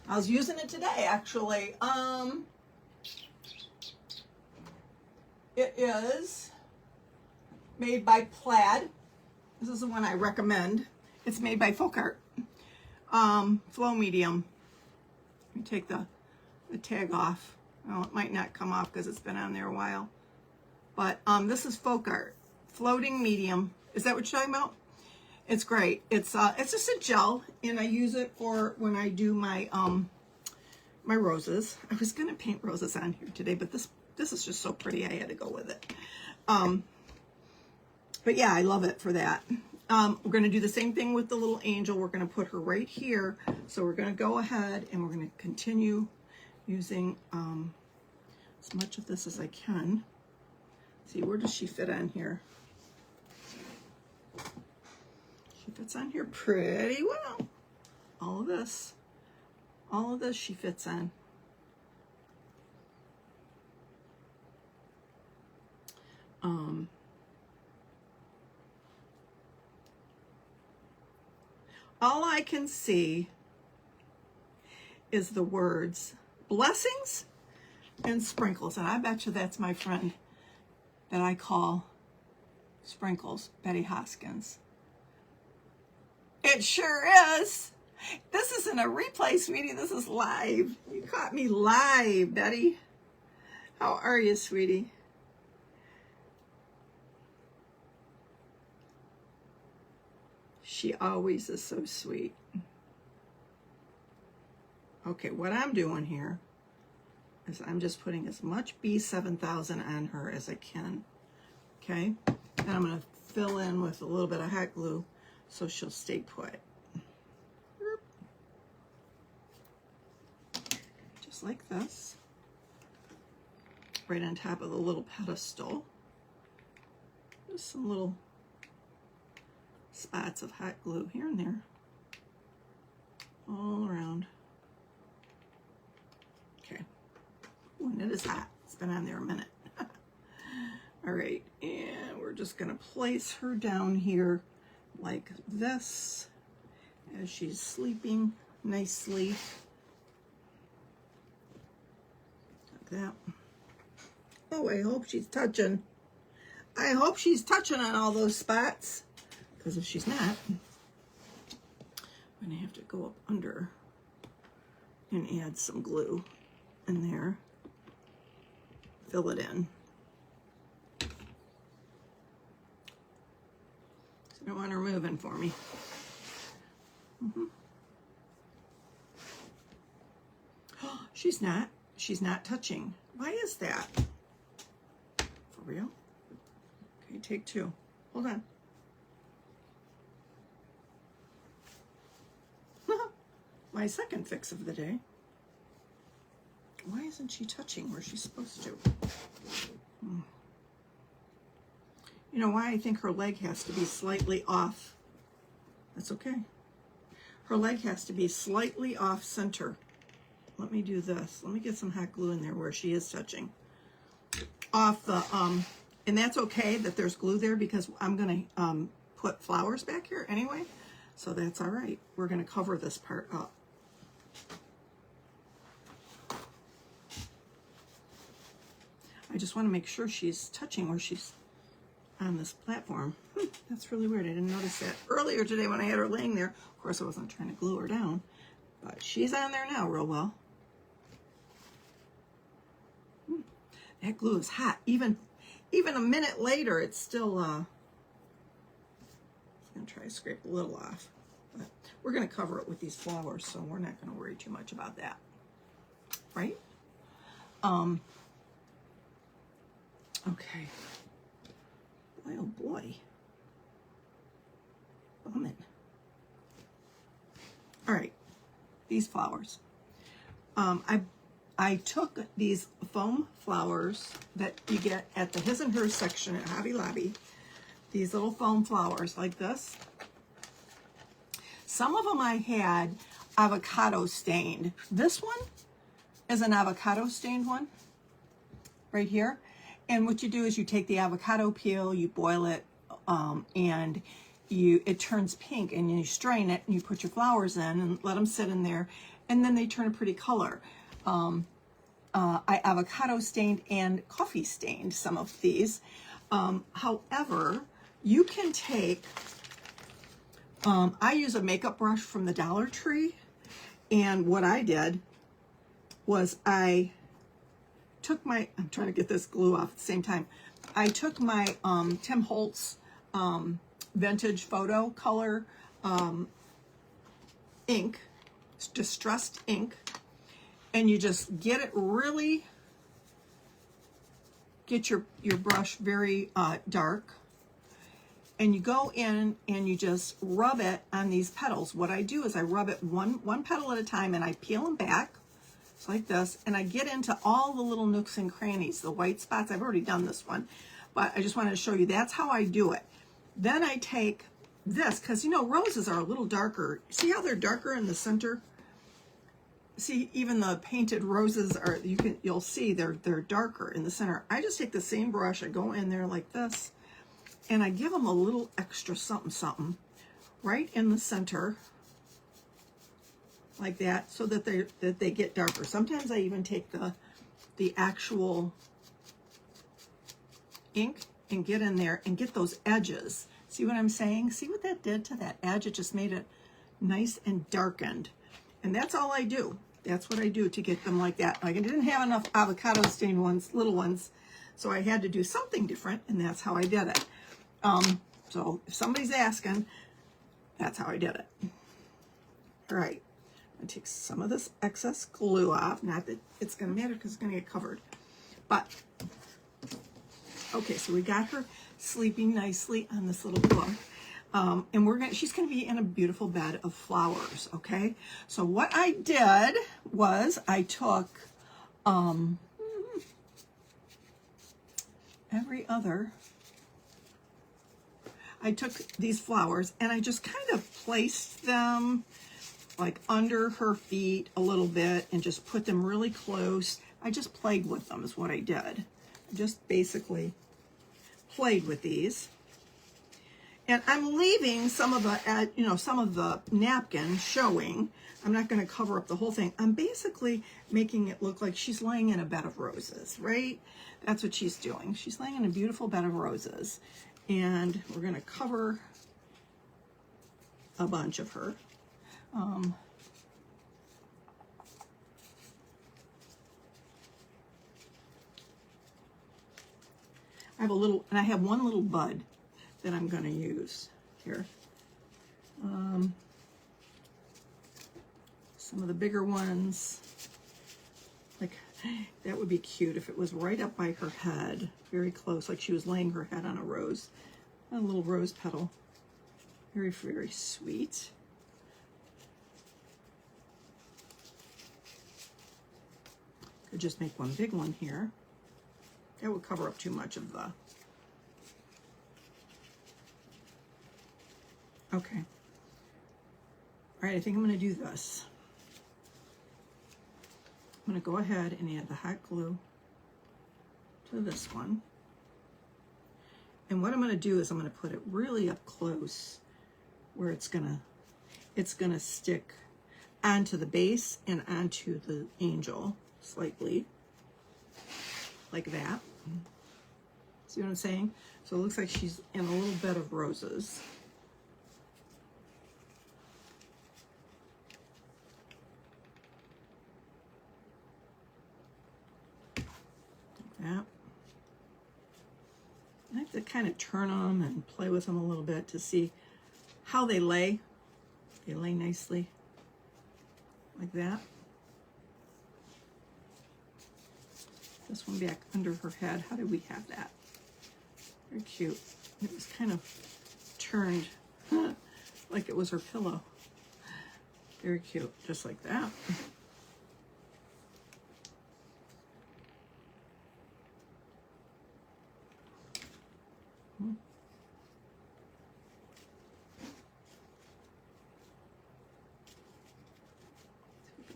Speaker 1: I was using it today, actually. It is made by Plaid. This is the one I recommend. It's made by Faux. Flow medium. Let me take the tag off. Well, it might not come off because it's been on there a while. But this is Faux. Floating medium. Is that what you're talking about? It's great. It's just a gel, and I use it for when I do my my roses. I was gonna paint roses on here today, but this is just so pretty. I had to go with it. But yeah, I love it for that. We're gonna do the same thing with the little angel. We're gonna put her right here. So we're gonna go ahead and we're gonna continue using as much of this as I can. See, where does she fit on here? She fits on here pretty well. All of this she fits on. All I can see is the words blessings and sprinkles, and I bet you that's my friend that I call Sprinkles, Betty Hoskins. It sure is. This isn't a replay, sweetie. This is live. You caught me live, Betty. How are you, sweetie? She always is so sweet. Okay, what I'm doing here is I'm just putting as much B7000 on her as I can. Okay, and I'm going to fill in with a little bit of hot glue so she'll stay put. Just like this. Right on top of the little pedestal. Just some little spots of hot glue here and there. All around. Okay. Ooh, and it is hot. It's been on there a minute. All right, and we're just going to place her down here like this as she's sleeping nicely. Like that. Oh, I hope she's touching. I hope she's touching on all those spots, because if she's not, I'm going to have to go up under and add some glue in there. Fill it in. I don't want her moving for me. She's not touching. Why is that? For real? Okay, take two. Hold on. My second fix of the day. Why isn't she touching where she's supposed to? You know why? I think her leg has to be slightly off. That's okay. Her leg has to be slightly off center. Let me do this. Let me get some hot glue in there where she is touching. Off the, and that's okay that there's glue there because I'm going to put flowers back here anyway. So that's all right. We're going to cover this part up. I just want to make sure she's touching where she's on this platform. That's really weird. I didn't notice that earlier today when I had her laying there. Of course, I wasn't trying to glue her down, but she's on there now real well. That glue is hot. Even a minute later, it's still, I'm going to try to scrape a little off. But we're going to cover it with these flowers, so we're not going to worry too much about that. Right? Okay. Boy, oh boy. Bumming. All right. These flowers. I took these foam flowers that you get at the His and Hers section at Hobby Lobby. These little foam flowers like this. Some of them I had avocado stained. This one is an avocado stained one right here. And what you do is you take the avocado peel, you boil it, and it turns pink, and you strain it, and you put your flowers in and let them sit in there, and then they turn a pretty color. I avocado stained and coffee stained some of these. However, you can take, I use a makeup brush from the Dollar Tree, and what I did was I took my, I'm trying to get this glue off at the same time. I took my Tim Holtz vintage photo color ink, distressed ink, and you just get it really, get your brush very dark, and you go in and you just rub it on these petals. What I do is I rub it one petal at a time, and I peel them back. It's like this, and I get into all the little nooks and crannies, the white spots. I've already done this one, but I just wanted to show you that's how I do it. Then I take this, because you know roses are a little darker. See how they're darker in the center? See, even the painted roses are, you'll see they're darker in the center. I just take the same brush, I go in there like this, and I give them a little extra something right in the center. Like that, so that they get darker. Sometimes I even take the actual ink and get in there and get those edges. See what I'm saying? See what that did to that edge? It just made it nice and darkened. And that's all I do. That's what I do to get them like that. Like I didn't have enough avocado stained ones, little ones, so I had to do something different, and that's how I did it. So if somebody's asking, that's how I did it. All right. I take some of this excess glue off. Not that it's going to matter because it's going to get covered. But, okay, so we got her sleeping nicely on this little pillow. And she's going to be in a beautiful bed of flowers, okay? So what I did was I took I took these flowers and I just kind of placed them like under her feet a little bit and just put them really close. I just played with them is what I did. I just basically played with these. And I'm leaving some of the, some of the napkin showing. I'm not going to cover up the whole thing. I'm basically making it look like she's laying in a bed of roses, right? That's what she's doing. She's laying in a beautiful bed of roses. And we're going to cover a bunch of her. I have one little bud that I'm going to use here. Some of the bigger ones, like that would be cute if it was right up by her head, very close, like she was laying her head on a rose, a little rose petal. Very, very sweet. Could just make one big one here. That would cover up too much of the... Okay. All right, I think I'm going to do this. I'm going to go ahead and add the hot glue to this one. And what I'm going to do is I'm going to put it really up close where it's going to stick onto the base and onto the angel slightly, like that. See what I'm saying? So it looks like she's in a little bed of roses. That. I have to kind of turn them and play with them a little bit to see how they lay. They lay nicely like that. This one back under her head. How did we have that? Very cute. It was kind of turned like it was her pillow. Very cute, just like that.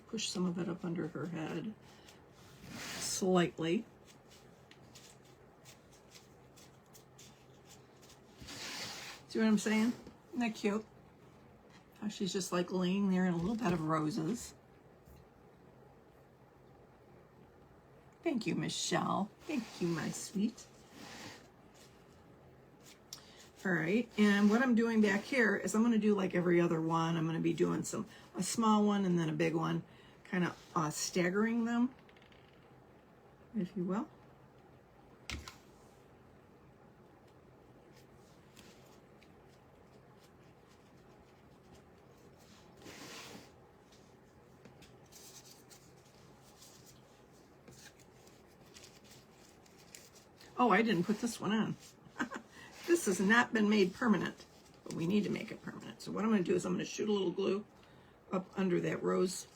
Speaker 1: Push some of it up under her head slightly. See what I'm saying? Isn't that cute? How she's just like laying there in a little bed of roses. Thank you, Michelle. Thank you, my sweet. All right, and what I'm doing back here is I'm going to do like every other one. I'm going to be doing a small one and then a big one, kind of staggering them, if you will. Oh, I didn't put this one on. This has not been made permanent, but we need to make it permanent. So what I'm going to do is I'm going to shoot a little glue up under that rose.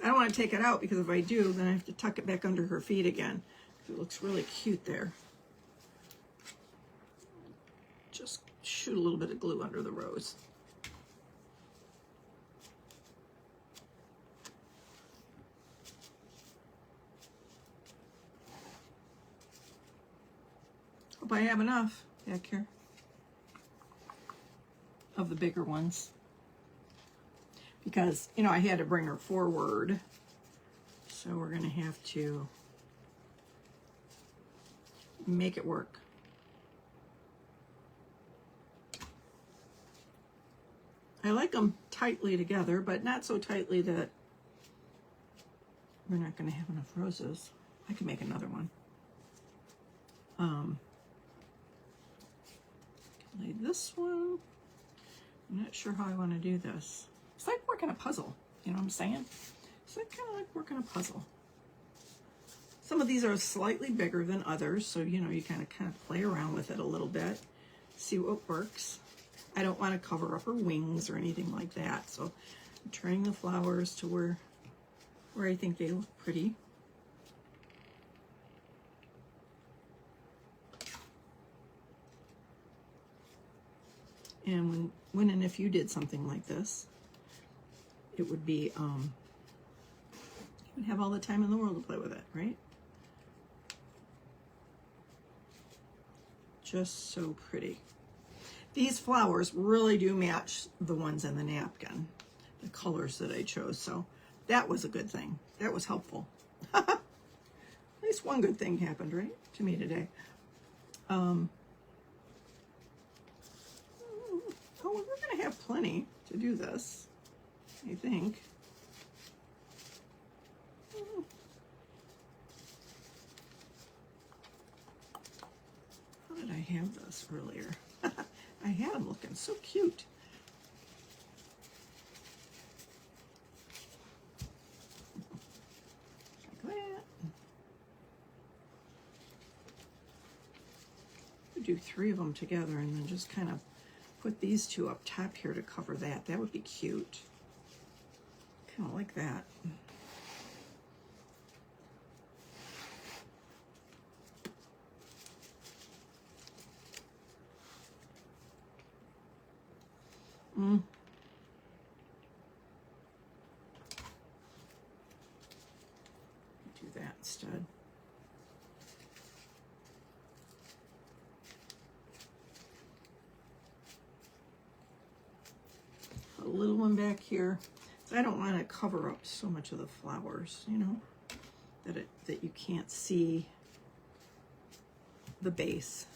Speaker 1: I don't want to take it out because if I do, then I have to tuck it back under her feet again. It looks really cute there. Just shoot a little bit of glue under the rose. Hope I have enough back here of the bigger ones. Because, I had to bring her forward. So we're going to have to make it work. I like them tightly together, but not so tightly that we're not going to have enough roses. I can make another one. Lay this one. I'm not sure how I want to do this. It's like working a puzzle. You know what I'm saying? So it's kind of like working a puzzle. Some of these are slightly bigger than others, so you know, you kind of play around with it a little bit, see what works. I don't want to cover up her wings or anything like that, so I'm turning the flowers to where I think they look pretty. And when and if you did something like this, it would be, you would have all the time in the world to play with it, right? Just so pretty. These flowers really do match the ones in the napkin, the colors that I chose, so that was a good thing. That was helpful. At least one good thing happened, right, to me today. Oh, we're going to have plenty to do this, I think. How did I have this earlier? I had them looking so cute. Like that. I'd do 3 of them together and then just kind of put these 2 up top here to cover that. That would be cute. Kind of like that. Do that instead. A little one back here. So I don't want to cover up so much of the flowers, you know, that you can't see the base.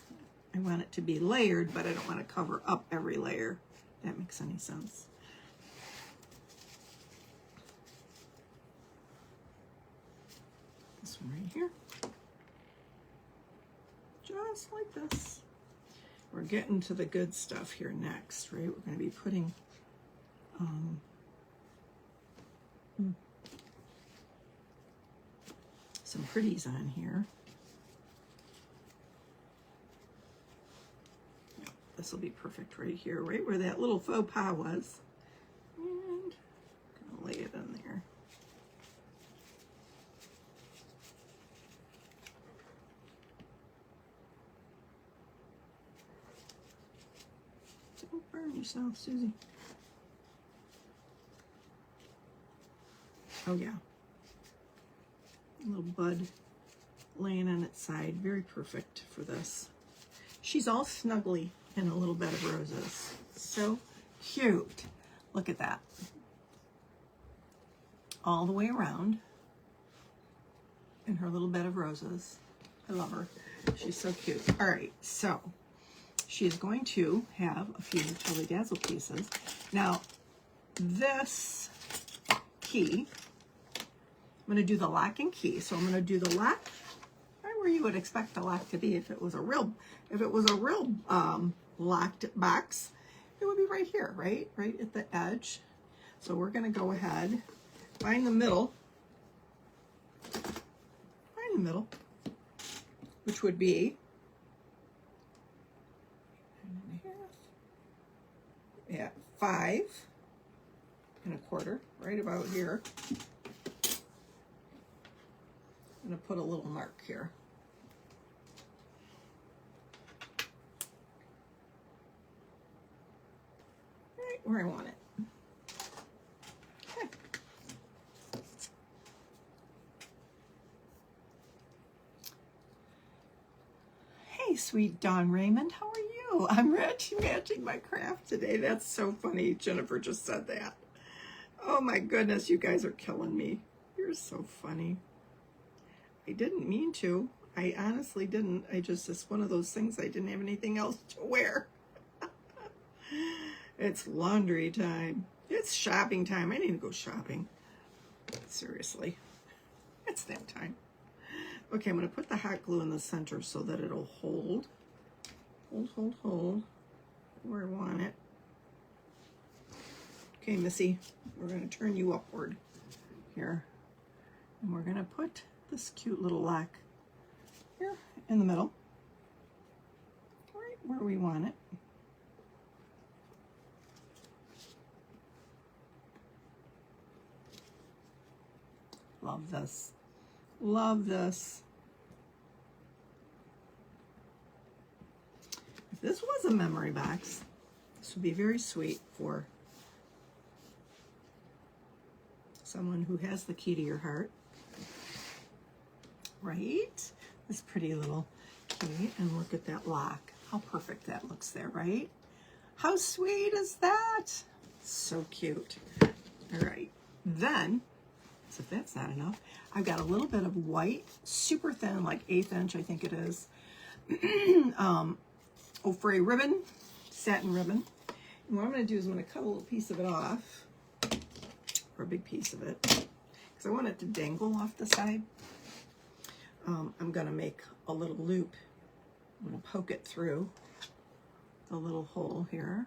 Speaker 1: I want it to be layered, but I don't want to cover up every layer. If that makes any sense. This one right here. Just like this. We're getting to the good stuff here next, right? We're going to be putting some pretties on here. Yep, this will be perfect right here, right where that little faux pas was. And I'm going to lay it in there. Don't burn yourself, Susie. Oh yeah. A little bud laying on its side. Very perfect for this. She's all snuggly in a little bed of roses. So cute. Look at that. All the way around in her little bed of roses. I love her. She's so cute. All right, so she is going to have a few Tilly Dazzle pieces. Now, this key, I'm going to do the lock and key. So I'm going to do the lock right where you would expect the lock to be if it was a real locked box. It would be right here, right at the edge. So we're going to go ahead, find the middle, which would be 5 1/4, right about here. I'm going to put a little mark here. Right where I want it. Okay. Hey, sweet Dawn Raymond, how are you? I'm matching my craft today. That's so funny. Jennifer just said that. Oh my goodness, you guys are killing me. You're so funny. I didn't mean to. I honestly didn't. It's one of those things. I didn't have anything else to wear. It's laundry time. It's shopping time. I need to go shopping. Seriously. It's that time. Okay, I'm going to put the hot glue in the center so that it'll hold. Hold where I want it. Okay, Missy, we're going to turn you upward here. And we're going to put this cute little lock here in the middle, right where we want it. Love this. Love this. If this was a memory box, this would be very sweet for someone who has the key to your heart. Right? This pretty little key. And look at that lock. How perfect that looks there, right? How sweet is that? So cute. All right. Then, so if that's not enough, I've got a little bit of white, super thin, like 1/8 inch, I think it is, faux ribbon, satin ribbon. And what I'm going to do is I'm going to cut a little piece of it off, or a big piece of it, because I want it to dangle off the side. I'm going to make a little loop. I'm going to poke it through the little hole here.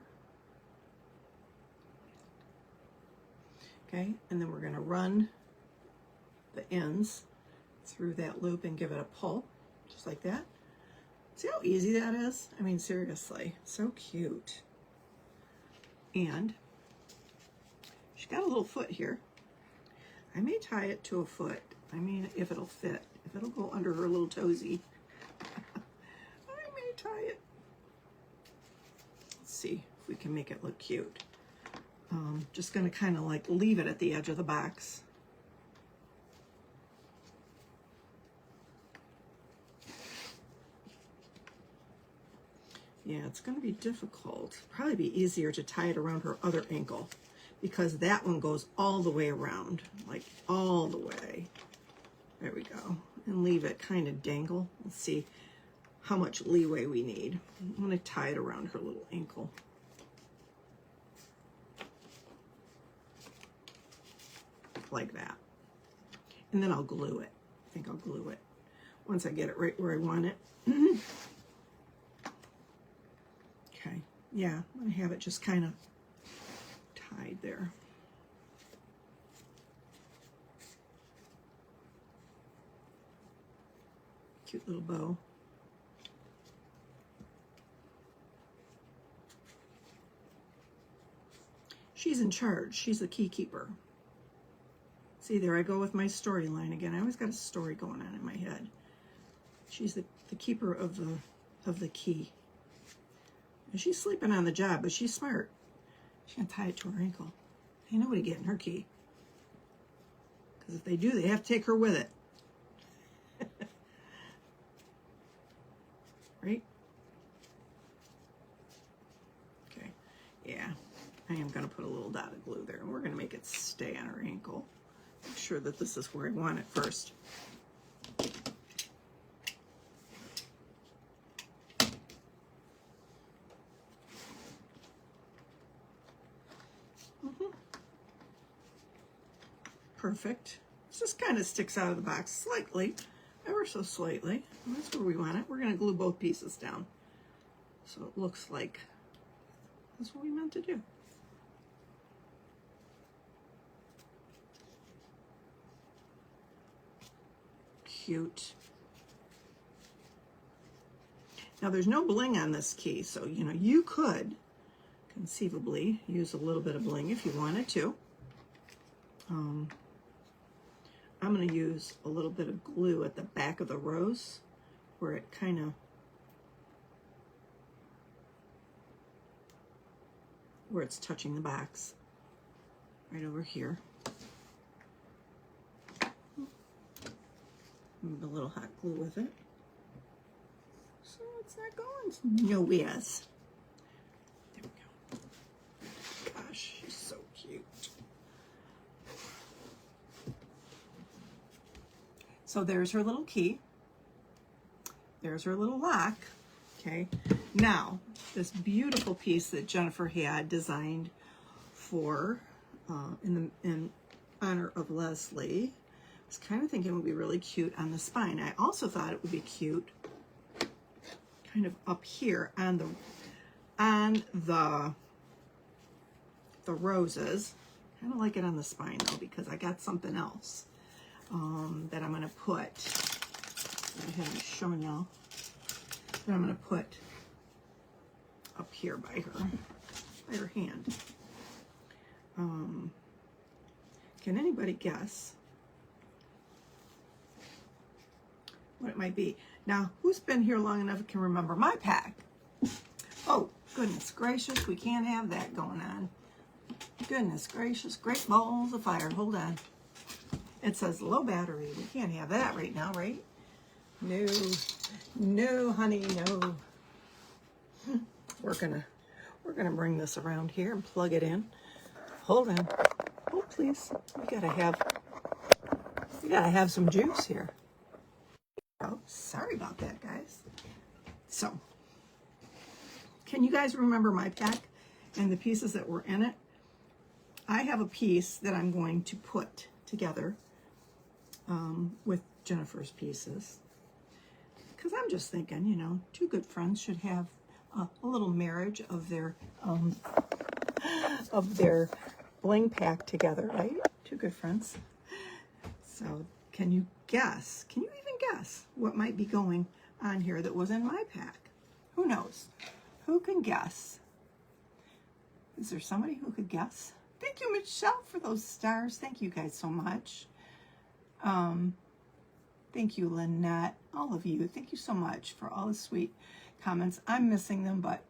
Speaker 1: Okay, and then we're going to run the ends through that loop and give it a pull, just like that. See how easy that is? I mean, seriously, so cute. And she's got a little foot here. I may tie it to a foot. I mean, if it'll fit, if it'll go under her little toesy, I may tie it. Let's see if we can make it look cute. Just gonna kind of like leave it at the edge of the box. Yeah, it's going to be difficult. Probably be easier to tie it around her other ankle because that one goes all the way around, like all the way. There we go. And leave it kind of dangle. Let's see how much leeway we need. I'm going to tie it around her little ankle. Like that. And then I'll glue it. I think I'll glue it once I get it right where I want it. Okay, yeah, I'm going to have it just kind of tied there. Cute little bow. She's in charge. She's the key keeper. See, there I go with my storyline again. I always got a story going on in my head. She's the keeper of the key. And she's sleeping on the job, but she's smart. She's going to tie it to her ankle. Ain't nobody getting her key. Because if they do, they have to take her with it. Right? Okay. Yeah. I am going to put a little dot of glue there. And we're going to make it stay on her ankle. Make sure that this is where I want it first. Perfect. It just kind of sticks out of the box slightly, ever so slightly. And that's where we want it. We're going to glue both pieces down. So it looks like that's what we meant to do. Cute. Now there's no bling on this key, so you know you could conceivably use a little bit of bling if you wanted to. I'm going to use a little bit of glue at the back of the rose where it kind of, where it's touching the box, right over here. A little hot glue with it. So it's not going nowheres. There we go. Gosh, she's so cute. So there's her little key. There's her little lock. Okay. Now, this beautiful piece that Jennifer had designed for in honor of Leslie. I was kind of thinking it would be really cute on the spine. I also thought it would be cute kind of up here on the the roses. I don't like it on the spine though, because I got something else that I'm going to put. I haven't shown y'all. That I'm going to put up here by her hand. Can anybody guess what it might be? Now, who's been here long enough can remember my pack? Oh, goodness gracious, we can't have that going on. Goodness gracious, great balls of fire. Hold on. It says low battery. We can't have that right now, right? No, no, honey, no. We're gonna bring this around here and plug it in. Hold on. Oh, please. We gotta have some juice here. Oh, sorry about that, guys. So, can you guys remember my pack and the pieces that were in it? I have a piece that I'm going to put together with Jennifer's pieces. Because I'm just thinking, you know, two good friends should have a little marriage of their bling pack together, right? Two good friends. So can you guess? Can you even guess what might be going on here that was in my pack? Who knows? Who can guess? Is there somebody who could guess? Thank you, Michelle, for those stars. Thank you guys so much. Thank you, Lynette, all of you. Thank you so much for all the sweet comments. I'm missing them, but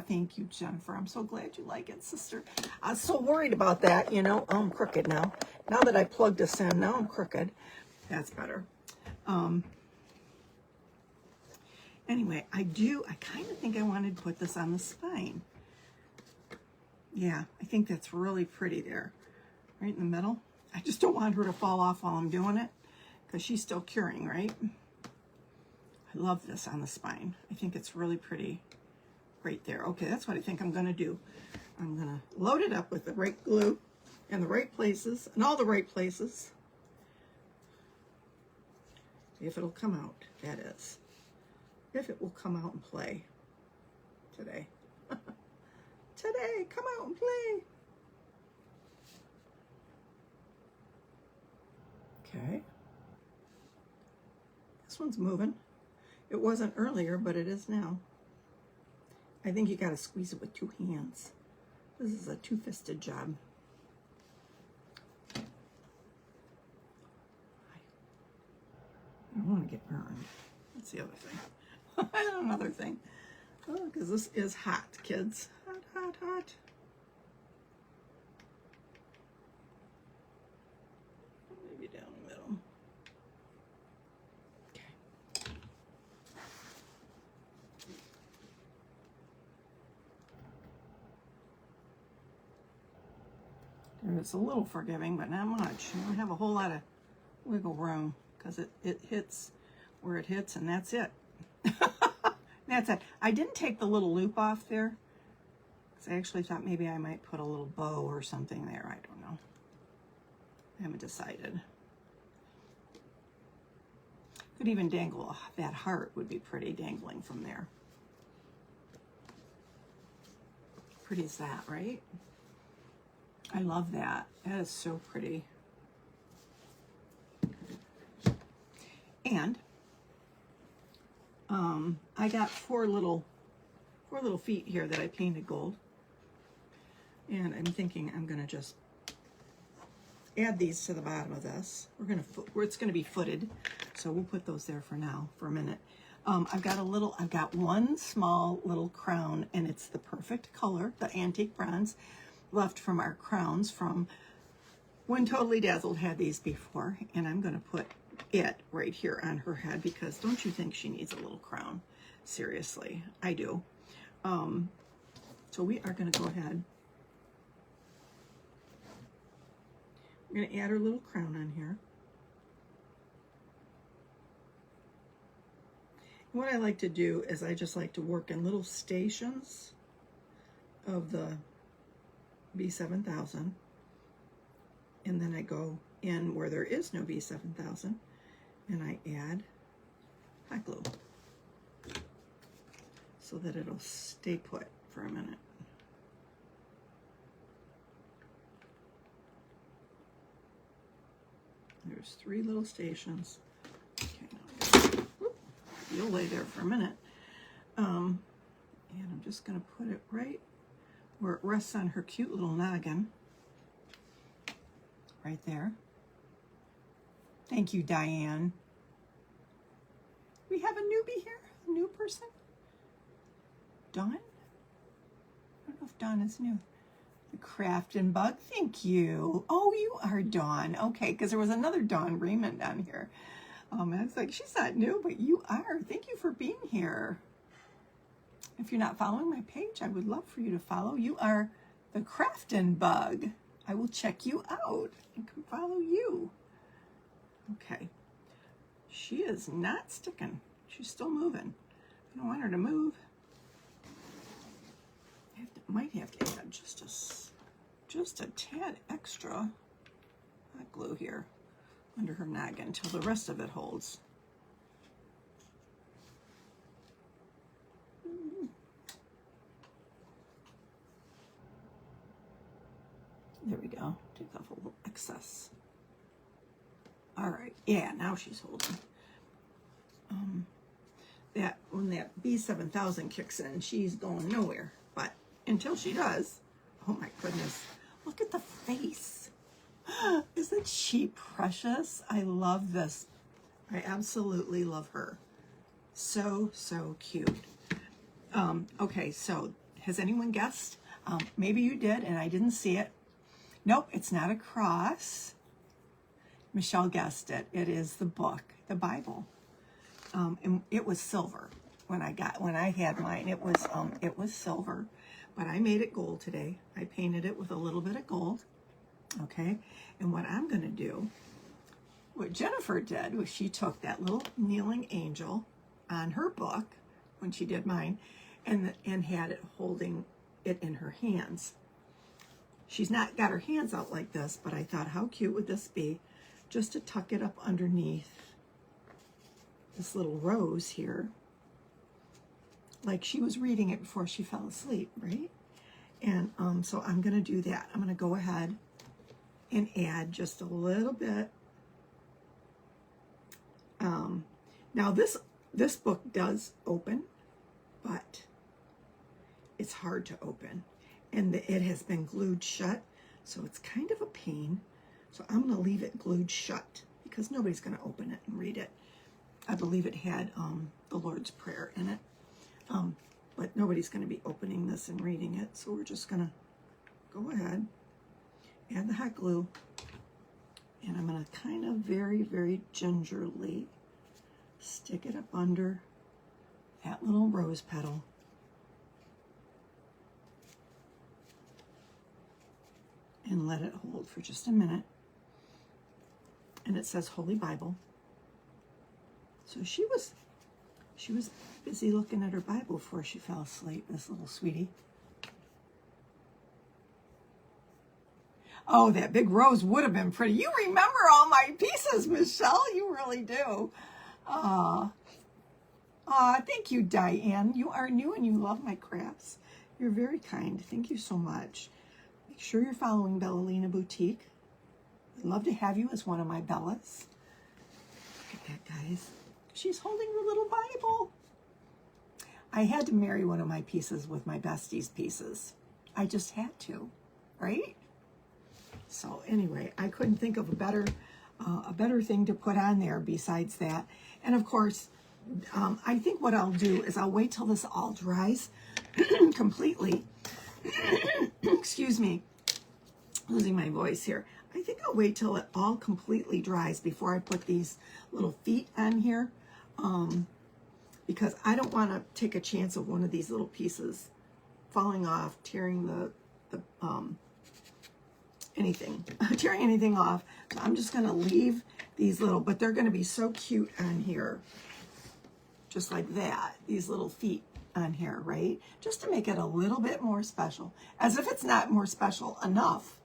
Speaker 1: thank you, Jennifer. I'm so glad you like it, sister. I was so worried about that, you know. Oh, I'm crooked now. Now that I plugged this in, now I'm crooked. That's better. Anyway, I kind of think I wanted to put this on the spine. Yeah, I think that's really pretty there, right in the middle. I just don't want her to fall off while I'm doing it, because she's still curing, right? I love this on the spine. I think it's really pretty right there. Okay, that's what I think I'm going to do. I'm going to load it up with the right glue in the right places, and all the right places. If it'll come out, that is. If it will come out and play today. Today, come out and play. Okay. This one's moving. It wasn't earlier, but it is now. I think you got to squeeze it with two hands. This is a two-fisted job. I don't want to get burned. That's the other thing. Another thing. Oh, because this is hot, kids. Hot, hot, hot. Maybe down the middle. Okay. It's a little forgiving, but not much. You don't have a whole lot of wiggle room, because it hits where it hits, and that's it. That's it. I didn't take the little loop off there, because I actually thought maybe I might put a little bow or something there. I don't know. I haven't decided. Could even dangle that heart, would be pretty, dangling from there. Pretty as that, right? I love that. That is so pretty. And I got four little feet here that I painted gold. And I'm thinking I'm gonna just add these to the bottom of this. It's gonna be footed, so we'll put those there for now, for a minute. I've got one small little crown, and it's the perfect color, the antique bronze, left from our crowns from when Totally Dazzled had these before. And I'm gonna put it right here on her head, because don't you think she needs a little crown? Seriously, I do. So we are gonna go ahead. We're gonna add her little crown on here. What I like to do is I just like to work in little stations of the B7000, and then I go in where there is no B7000 and I add hot glue so that it'll stay put for a minute. There's 3 little stations. Okay, now you'll lay there for a minute. And I'm just going to put it right where it rests on her cute little noggin. Right there. Thank you, Diane. We have a newbie here, a new person. Dawn? I don't know if Dawn is new. The Craft and Bug, thank you. Oh, you are Dawn. Okay, because there was another Dawn Raymond on here. And I was like, she's not new, but you are. Thank you for being here. If you're not following my page, I would love for you to follow. You are the Craft and Bug. I will check you out and come follow you. Okay. She is not sticking. She's still moving. I don't want her to move. Might have to add just a tad extra hot glue here under her noggin until the rest of it holds. There we go. Take off a little excess. All right. Yeah, now she's holding. When that B7000 kicks in, she's going nowhere. But until she does, oh my goodness, look at the face. Isn't she precious? I love this. I absolutely love her. So, so cute. Okay, so has anyone guessed? Maybe you did and I didn't see it. Nope, it's not a cross. Michelle guessed it. It is the book, the Bible. And it was silver when I had mine. It was silver, but I made it gold today. I painted it with a little bit of gold. Okay, and what I'm going to do, what Jennifer did was she took that little kneeling angel on her book when she did mine, and had it holding it in her hands. She's not got her hands out like this, but I thought, how cute would this be, just to tuck it up underneath this little rose here, like she was reading it before she fell asleep, right? And so I'm going to do that. I'm going to go ahead and add just a little bit. Now this book does open, but it's hard to open, and it has been glued shut, so it's kind of a pain. So I'm going to leave it glued shut because nobody's going to open it and read it. I believe it had the Lord's Prayer in it, but nobody's going to be opening this and reading it, so we're just going to go ahead, add the hot glue, and I'm going to kind of very, very gingerly stick it up under that little rose petal. And let it hold for just a minute. And it says Holy Bible. So she was busy looking at her Bible before she fell asleep, this little sweetie. Oh, that big rose would have been pretty. You remember all my pieces, Michelle. You really do. Thank you, Diane. You are new and you love my crafts. You're very kind. Thank you so much. Make sure you're following Bellalina Boutique. I'd love to have you as one of my Bellas. Look at that, guys. She's holding her little Bible. I had to marry one of my pieces with my bestie's pieces. I just had to, right? So anyway, I couldn't think of a better thing to put on there besides that. And of course, I think what I'll do is I'll wait till this all dries completely. Excuse me, losing my voice here. I think I'll wait till it all completely dries before I put these little feet on here, because I don't want to take a chance of one of these little pieces falling off, tearing tearing anything off. So I'm just going to leave these little, but they're going to be so cute on here, just like that, these little feet on here, right? Just to make it a little bit more special, as if it's not more special enough.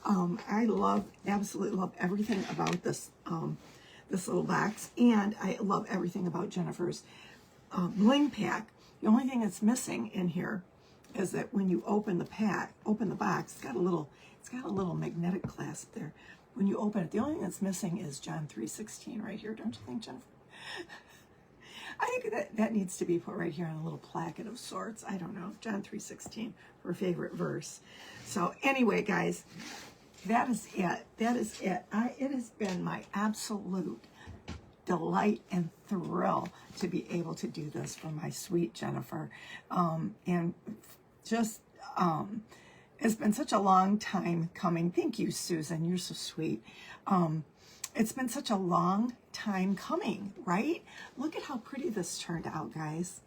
Speaker 1: I absolutely love everything about this this little box, and I love everything about Jennifer's bling pack. The only thing that's missing in here is that when you open the box, it's got a little magnetic clasp there. when you open it, the only thing that's missing is John 3:16 right here, don't you think, Jennifer? I think that needs to be put right here on a little placket of sorts. I don't know, John 3:16, her favorite verse. So anyway, guys, that is it. That is it. It has been my absolute delight and thrill to be able to do this for my sweet Jennifer. And just, it's been such a long time coming. Thank you, Susan. You're so sweet. It's been such a long time coming, right? Look at how pretty this turned out, guys.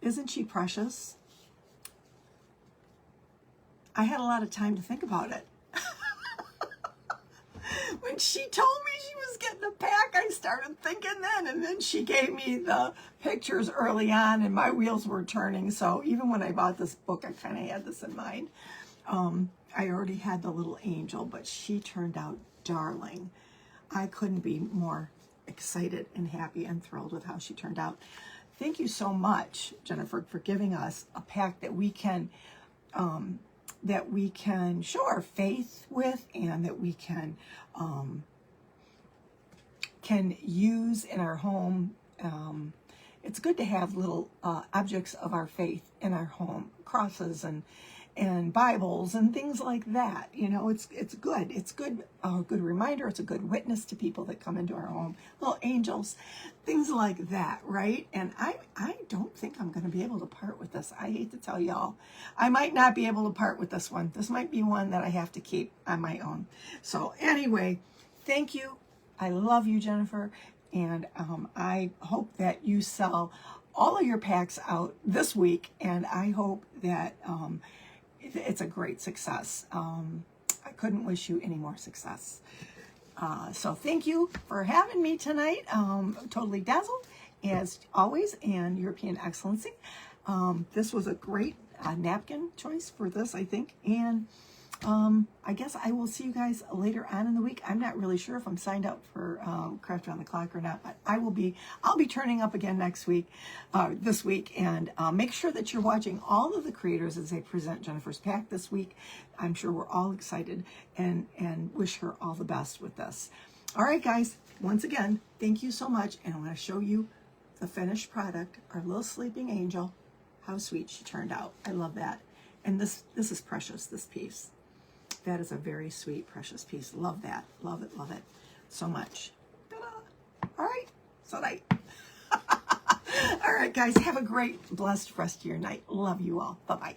Speaker 1: Isn't she precious? I had a lot of time to think about it. When she told me she was getting a pack, I started thinking then, and then she gave me the pictures early on, and my wheels were turning. So even when I bought this book, I kind of had this in mind. I already had the little angel, but she turned out darling. I couldn't be more excited and happy and thrilled with how she turned out. Thank you so much, Jennifer, for giving us a pack that we can show our faith with, and that we can use in our home. It's good to have little objects of our faith in our home, crosses and Bibles and things like that. You know, it's good. It's good, a good reminder. It's a good witness to people that come into our home. Little angels, things like that, right? And I don't think I'm going to be able to part with this. I hate to tell y'all, I might not be able to part with this one. This might be one that I have to keep on my own. So anyway, thank you. I love you, Jennifer. And I hope that you sell all of your packs out this week. And I hope that it's a great success. I couldn't wish you any more success. So thank you for having me tonight. Totally dazzled, as always, and European Excellency. This was a great napkin choice for this, I think. And I guess I will see you guys later on in the week. I'm not really sure if I'm signed up for Craft Around the Clock or not, but I'll be turning up again this week, and make sure that you're watching all of the creators as they present Jennifer's pack this week. I'm sure we're all excited and wish her all the best with this. All right, guys, once again, thank you so much, and I want to show you the finished product, our little sleeping angel. How sweet she turned out. I love that. And this is precious, this piece. That is a very sweet, precious piece. Love that. Love it, love it so much. Ta-da. All right. So night. All right, guys. Have a great, blessed rest of your night. Love you all. Bye-bye.